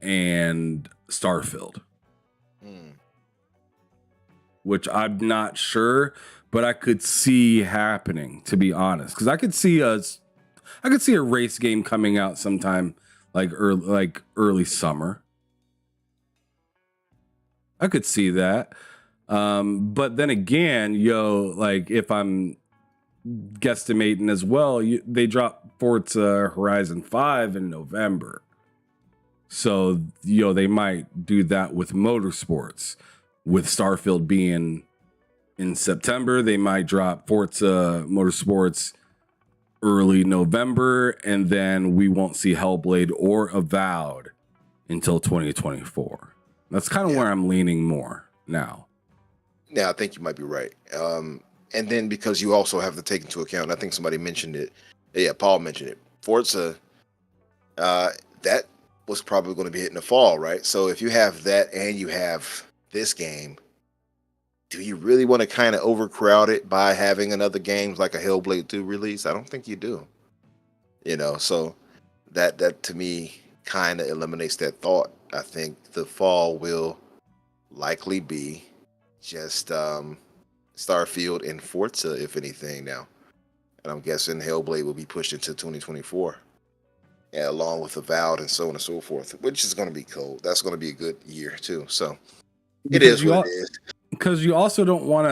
and Starfield. Which I'm not sure, but I could see happening, to be honest. Because I could see a race game coming out sometime like early summer. I could see that. But then again, if I'm guesstimating as well, they dropped Forza Horizon 5 in November. So, they might do that with motorsports. With Starfield being in September, they might drop Forza Motorsports early November, and then we won't see Hellblade or Avowed until 2024. That's kind of where I'm leaning more now. Yeah, I think you might be right. And then because you also have to take into account, I think somebody mentioned it. Yeah, Paul mentioned it. Forza, that was probably going to be hit in the fall, right? So if you have that and you have this game, do you really want to kind of overcrowd it by having another game like a Hellblade 2 release? I don't think you do. So that to me kind of eliminates that thought. I think the fall will likely be just Starfield and Forza, if anything, now. And I'm guessing Hellblade will be pushed into 2024. Yeah, along with Avowed and so on and so forth, which is going to be cool. That's going to be a good year too. So it is what it is. Because you also don't want.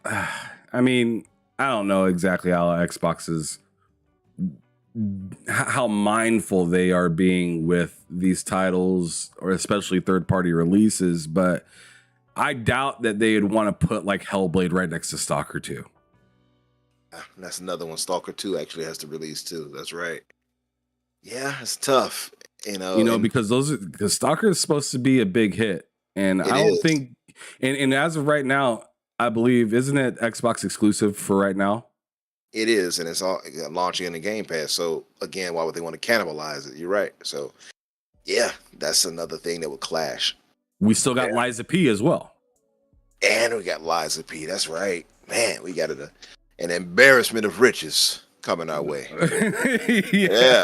I mean, I don't know exactly how Xbox is, how mindful they are being with these titles, or especially third-party releases, but I doubt that they'd want to put like Hellblade right next to Stalker 2. That's another one. Stalker 2 actually has to release too. That's right. Yeah, it's tough. Because Stalker is supposed to be a big hit, and I don't think, and as of right now, I believe, isn't it Xbox exclusive for right now? It is, and it's all launching in the Game Pass. So again, why would they want to cannibalize it? You're right. So yeah, that's another thing that would clash. We still got Liza P as well, and we got Liza P. That's right, man. We got an embarrassment of riches coming our way. Yeah.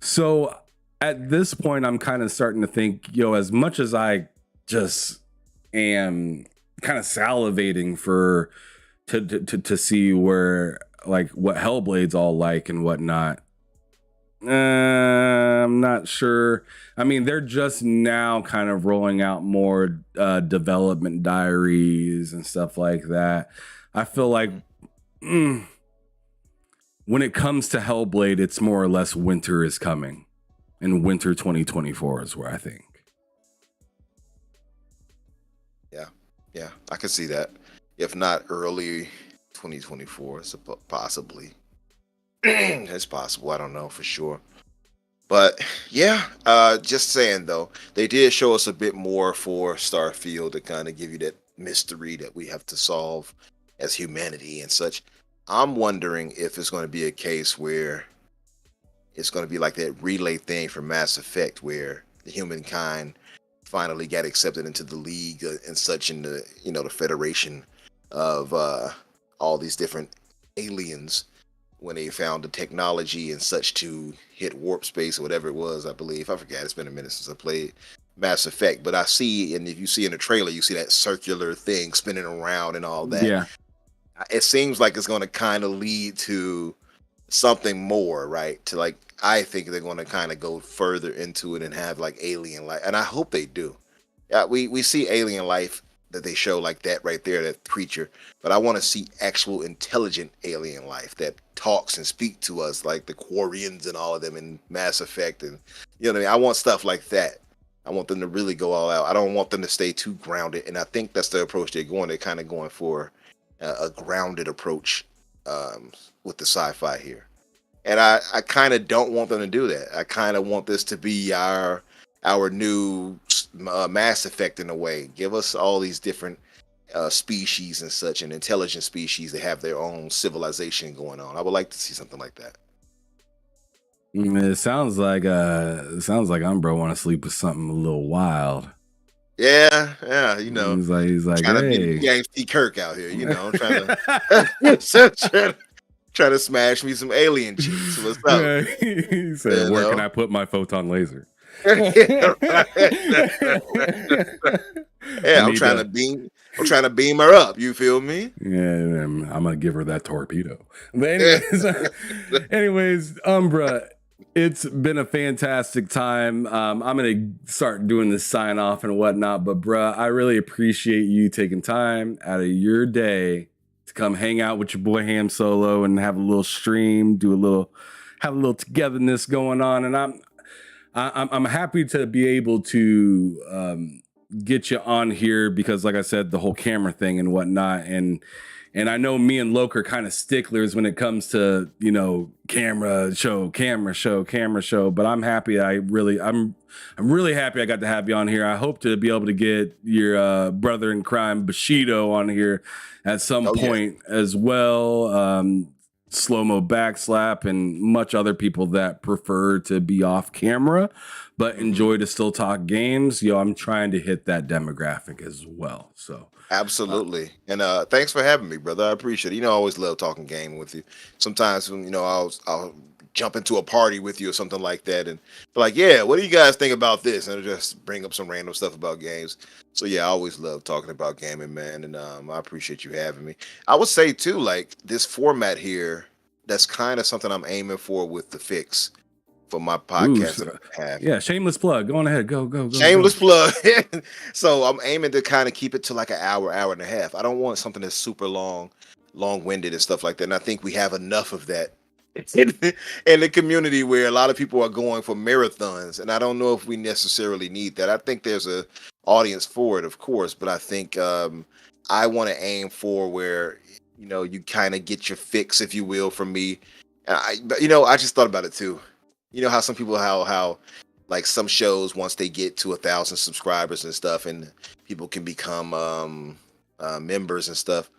So at this point, I'm kind of starting to think, as much as I just am kind of salivating to see where, like, what Hellblade's all like and whatnot. I'm not sure. I mean, they're just now kind of rolling out more development diaries and stuff like that. I feel like when it comes to Hellblade, it's more or less winter is coming. And winter 2024 is where I think. Yeah, I could see that. If not early 2024, possibly. It's possible. I don't know for sure. But yeah, just saying though, they did show us a bit more for Starfield to kind of give you that mystery that we have to solve as humanity and such. I'm wondering if it's going to be a case where it's going to be like that relay thing from Mass Effect, where the humankind finally got accepted into the League and such, in the the Federation of all these different aliens, when they found the technology and such to hit warp space or whatever it was. I believe, I forget. It's been a minute since I played Mass Effect, but I see, and if you see in the trailer, you see that circular thing spinning around and all that. Yeah, it seems like it's going to kind of lead to something more, right? To like, I think they're going to kind of go further into it and have like alien life, and I hope they do. Yeah, we see alien life that they show like that right there, that creature, but I want to see actual intelligent alien life that talks and speak to us, like the Quarians and all of them in Mass Effect, and you know what I mean. I want stuff like that. I want them to really go all out. I don't want them to stay too grounded, and I think that's the approach they're going. They're kind of going for a grounded approach with the sci-fi here. And I kind of don't want them to do that. I kind of want this to be our new Mass Effect in a way. Give us all these different species and such, and intelligent species that have their own civilization going on. I would like to see something like that. It sounds like Umbro want to sleep with something a little wild. Yeah, He's like, trying hey. to be James T. Kirk out here, trying to smash me some alien chicks. What's up? Yeah, he said, where can I put my photon laser? Yeah, I'm trying to beam her up. You feel me? Yeah, I'm gonna give her that torpedo. But anyways, Umbra, it's been a fantastic time. I'm gonna start doing the sign off and whatnot, but bruh, I really appreciate you taking time out of your day to come hang out with your boy Ham Solo and have a little stream, have a little togetherness going on, and I'm happy to be able to get you on here because, like I said, the whole camera thing and whatnot, and I know me and Loke are kind of sticklers when it comes to camera show. But I'm happy. I'm really happy I got to have you on here. I hope to be able to get your brother in crime Bushido on here at some point as well. Slow-mo backslap and much other people that prefer to be off camera but enjoy to still talk games. I'm trying to hit that demographic as well. So absolutely. And thanks for having me, brother. I appreciate it. I always love talking game with you. Sometimes when I'll jump into a party with you or something like that and be like, yeah, what do you guys think about this? And I'll just bring up some random stuff about games. So yeah, I always love talking about gaming, man. And I appreciate you having me. I would say too, like this format here, that's kind of something I'm aiming for with the fix for my podcast that I have. Yeah, shameless plug. Go on ahead. Go. Shameless plug. So I'm aiming to kind of keep it to like an hour and a half. I don't want something that's super long-winded and stuff like that. And I think we have enough of that in the community where a lot of people are going for marathons. And I don't know if we necessarily need that. I think there's a audience for it, of course, but I think I want to aim for where you kind of get your fix, if you will, from me. I just thought about it too. How some people, how like some shows, once they get to 1,000 subscribers and stuff, and people can become members and stuff.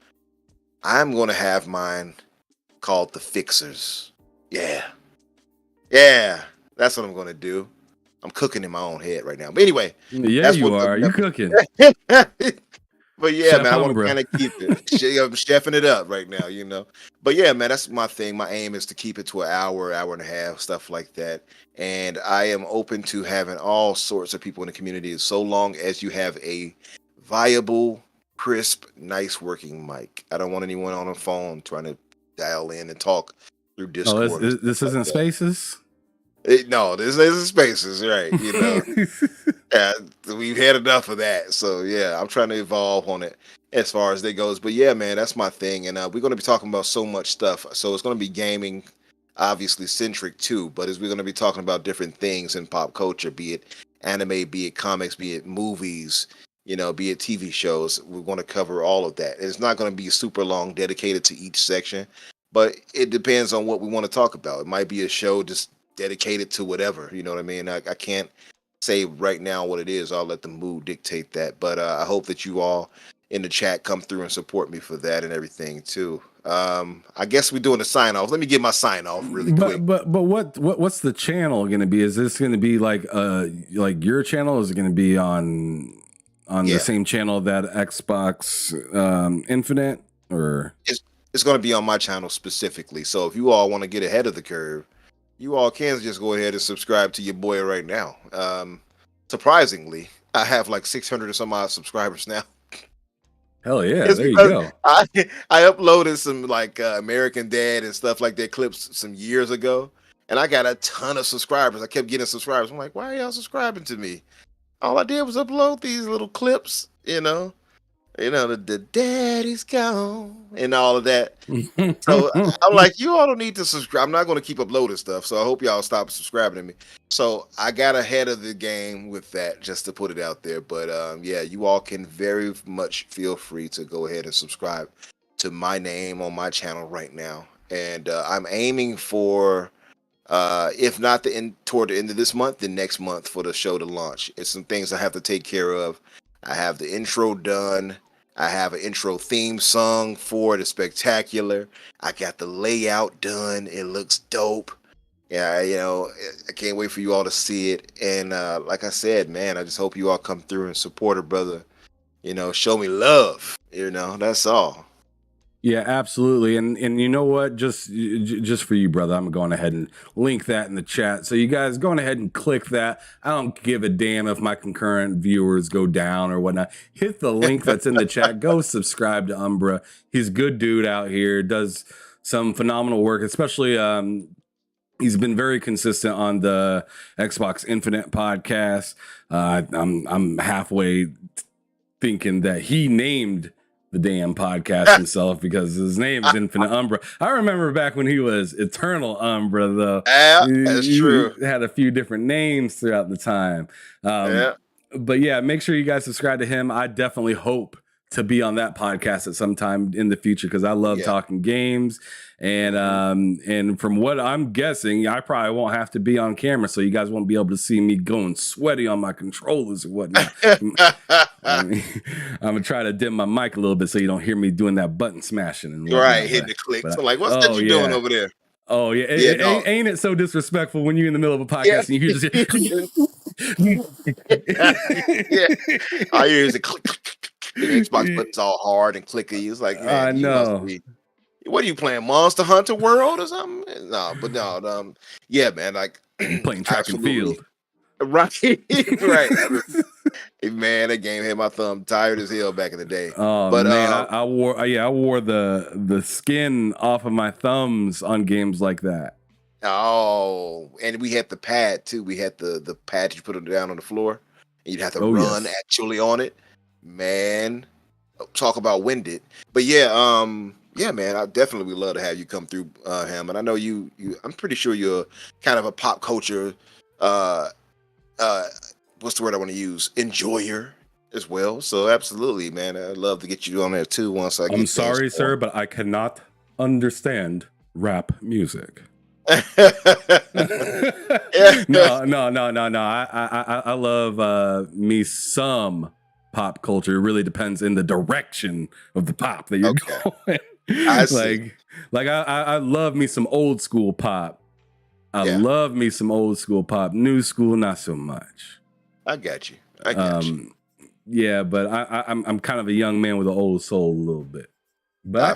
I'm going to have mine called the Fixers. Yeah, that's what I'm going to do. I'm cooking in my own head right now. But anyway, yeah, you are. You cooking? But yeah, Chef man, I want to kind of keep it. I'm chefing it up right now, But yeah, man, that's my thing. My aim is to keep it to an hour and a half, stuff like that. And I am open to having all sorts of people in the community, so long as you have a viable, crisp, nice working mic. I don't want anyone on a phone trying to dial in and talk through Discord. Oh, this isn't Spaces? No, this isn't Spaces, right? Yeah, we've had enough of that. So yeah, I'm trying to evolve on it as far as that goes. But yeah, man, that's my thing. And we're going to be talking about so much stuff. So it's going to be gaming, obviously centric too. But we're going to be talking about different things in pop culture, be it anime, be it comics, be it movies, be it TV shows. We're going to cover all of that. It's not going to be super long, dedicated to each section, but it depends on what we want to talk about. It might be a show just dedicated to whatever. You know what I mean? I can't say right now what it is. I'll let the mood dictate that. But I hope that you all in the chat come through and support me for that and everything too. I guess we're doing a sign off. Let me get my sign off really quick. But what's the channel going to be? Is this going to be like your channel? Is it going to be on the same channel that Xbox Infinite, or it's going to be on my channel specifically. So if you all want to get ahead of the curve, you all can just go ahead and subscribe to your boy right now. Surprisingly, I have like 600 or some odd subscribers now. Hell yeah, there you go. I uploaded some like American Dad and stuff like that clips some years ago, and I got a ton of subscribers. I kept getting subscribers. I'm like, why are y'all subscribing to me? All I did was upload these little clips, the daddy's gone and all of that. So I'm like, you all don't need to subscribe. I'm not going to keep uploading stuff. So I hope y'all stop subscribing to me. So I got ahead of the game with that, just to put it out there. But you all can very much feel free to go ahead and subscribe to my name on my channel right now. And I'm aiming for, if not toward the end of this month, the next month for the show to launch. It's some things I have to take care of. I have the intro done. I have an intro theme song for the spectacular. I got the layout done. It looks dope. Yeah, I can't wait for you all to see it. And like I said, man, I just hope you all come through and support a brother. Show me love. That's all. Yeah, absolutely. And you know what? Just for you, brother, I'm going ahead and link that in the chat. So you guys go ahead and click that. I don't give a damn if my concurrent viewers go down or whatnot. Hit the link that's in the chat. Go subscribe to Umbra. He's a good dude out here. Does some phenomenal work, especially he's been very consistent on the Xbox Infinite podcast. I'm halfway thinking that he named the damn podcast himself because his name is Infinite Umbra. I remember back when he was Eternal Umbra, though. Yeah, that's true. He had a few different names throughout the time. But yeah, make sure you guys subscribe to him. I definitely hope to be on that podcast at some time in the future because I love talking games. And from what I'm guessing, I probably won't have to be on camera, so you guys won't be able to see me going sweaty on my controllers or whatnot. I'm gonna try to dim my mic a little bit so you don't hear me doing that button smashing and whatnot. Right, hitting the clicks. So like, what's that you doing over there? Oh yeah, ain't it so disrespectful when you're in the middle of a podcast and you hear just all you hear is a click. The Xbox button's all hard and clicky. It's like, man, I know. What are you playing, Monster Hunter World or something? No, but no, yeah, man, like playing track and field. Right, right. Man, that game had my thumb tired as hell back in the day. Oh, but man, I wore the skin off of my thumbs on games like that. Oh, and we had the pad too. We had the pad you put it down on the floor, and you'd have to run actually on it. Man, talk about winded. But yeah, man, I definitely would love to have you come through, Ham. And I know you. I'm pretty sure you're kind of a pop culture. What's the word I want to use? Enjoyer as well. So absolutely, man, I'd love to get you on there too. Once I get. I'm sorry, sir, but I cannot understand rap music. No. I love me some pop culture. It really depends in the direction of the pop that you're going. I see. I love me some old school pop. I love me some old school pop. New school, not so much. I got you. You. Yeah, but I'm kind of a young man with an old soul a little bit. But I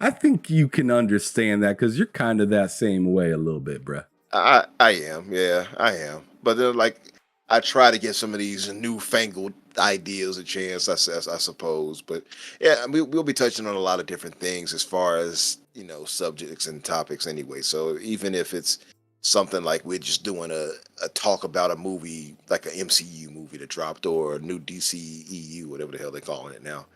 think you can understand that because you're kind of that same way a little bit, bruh. I am. Yeah, I am. But then, like, I try to get some of these newfangled ideas a chance, I suppose. But yeah, we'll be touching on a lot of different things as far as, subjects and topics anyway. So even if it's something like we're just doing a talk about a movie, like an MCU movie that dropped or a new DCEU, whatever the hell they're calling it now.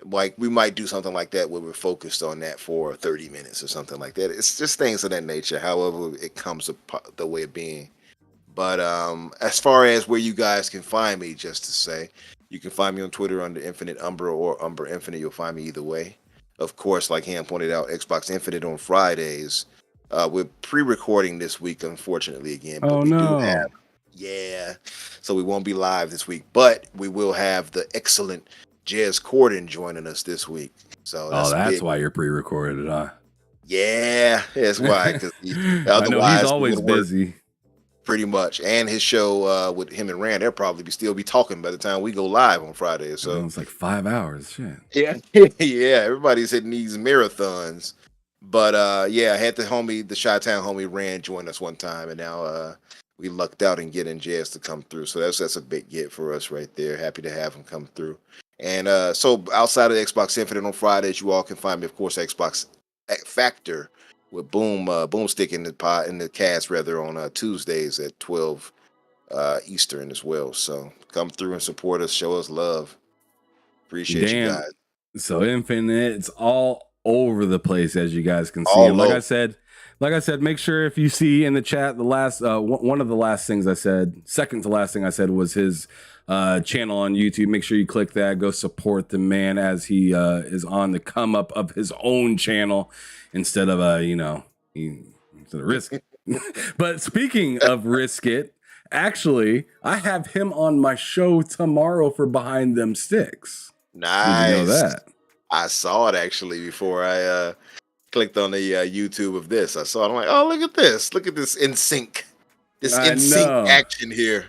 Like, we might do something like that where we're focused on that for 30 minutes or something like that. It's just things of that nature, however it comes the way of being. But as far as where you guys can find me, just to say, You can find me on Twitter under Infinite Umbra or Umbra Infinite. You'll find me either way. Of course, like Ham pointed out, Xbox Infinite on Fridays. We're pre-recording this week, unfortunately, again. But we do have, so we won't be live this week, but we will have the excellent Jez Corden joining us this week. So that's why you're pre-recorded, huh? Yeah, that's why. Because I know he's always busy. Pretty much, and his show with him and Rand, they'll probably still be talking by the time we go live on Friday. So it's like 5 hours. Shit. Yeah, yeah. Everybody's hitting these marathons, but I had the Chi-Town homie Rand join us one time, and now we lucked out in getting Jazz to come through. So that's a big get for us right there. Happy to have him come through. And so outside of Xbox Infinite on Fridays, you all can find me, of course, Xbox Factor with Boomstick in the cast rather on Tuesdays at 12 Eastern as well. So come through and support us, show us love. Appreciate you guys. So Infinite, it's all over the place, as you guys can see. Like I said, make sure if you see in the chat the last one of the last things I said, second to last thing I said was his channel on YouTube. Make sure you click that. Go support the man as he is on the come up of his own channel instead of instead of Risk It. But speaking of Risk It, actually, I have him on my show tomorrow for Behind Them Sticks. Nice. Did you know that? I saw it actually before I clicked on the YouTube of this. I saw it. I'm like, oh, look at this. Look at this in sync. This in sync action here.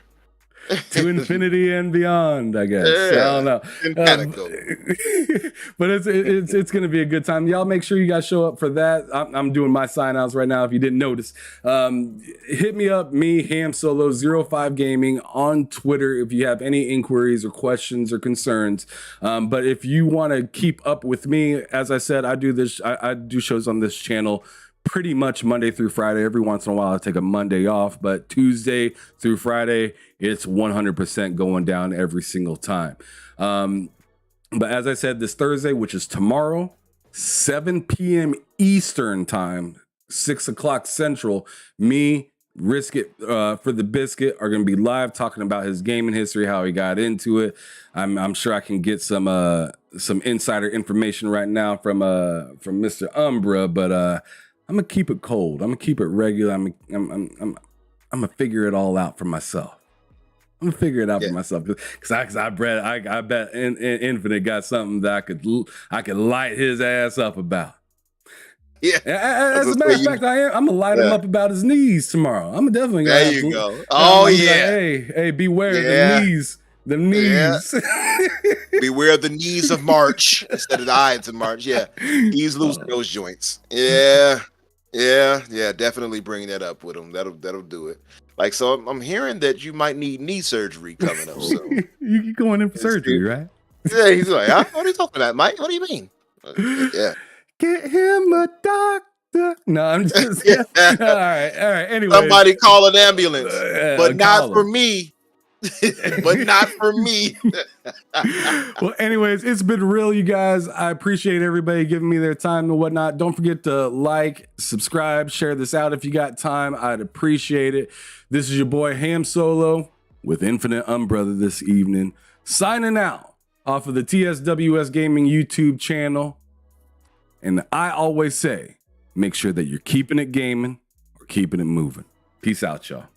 To infinity and beyond, I guess. Yeah, I don't know. But it's going to be a good time. Y'all make sure you guys show up for that. I'm doing my sign outs right now if you didn't notice. Hit me up, Ham Solo 05 Gaming on Twitter if you have any inquiries or questions or concerns. But if you want to keep up with me, as I said, I do shows on this channel pretty much Monday through Friday. Every once in a while I take a Monday off, but Tuesday through Friday, it's 100% going down every single time. But as I said, this Thursday, which is tomorrow, 7 p.m. Eastern time, 6 o'clock Central, me, Risk It for the Biscuit are going to be live talking about his gaming history, how he got into it. I'm sure I can get some insider information right now from Mr. Umbra, but I'm gonna keep it cold. I'm gonna keep it regular. I'm gonna figure it all out for myself. I'm gonna figure it out for myself because I bet Infinite got something that I could light his ass up about. Yeah. As a matter of fact, I'm gonna light him up about his knees tomorrow. I'm definitely gonna. There you go. Oh yeah. Like, hey, beware the knees. The knees. Yeah. Beware the knees of March instead of the Ides of March. Yeah. He's losing those joints. Yeah, definitely bring that up with him. That'll do it. Like, so I'm hearing that you might need knee surgery coming up. So you going in for surgery, right? Yeah, he's like, huh? What are you talking about, Mike? What do you mean? Yeah. Get him a doctor. No, I'm just all right. Anyway, somebody call an ambulance, but not for me. But not for me. Well, anyways, it's been real, you guys. I appreciate everybody giving me their time and whatnot. Don't forget to like, subscribe, share this out if you got time. I'd appreciate it. This is your boy Ham Solo with Infinite Umbrella this evening, signing out off of the TSWS Gaming YouTube channel. And I always say, make sure that you're keeping it gaming or keeping it moving. Peace out, y'all.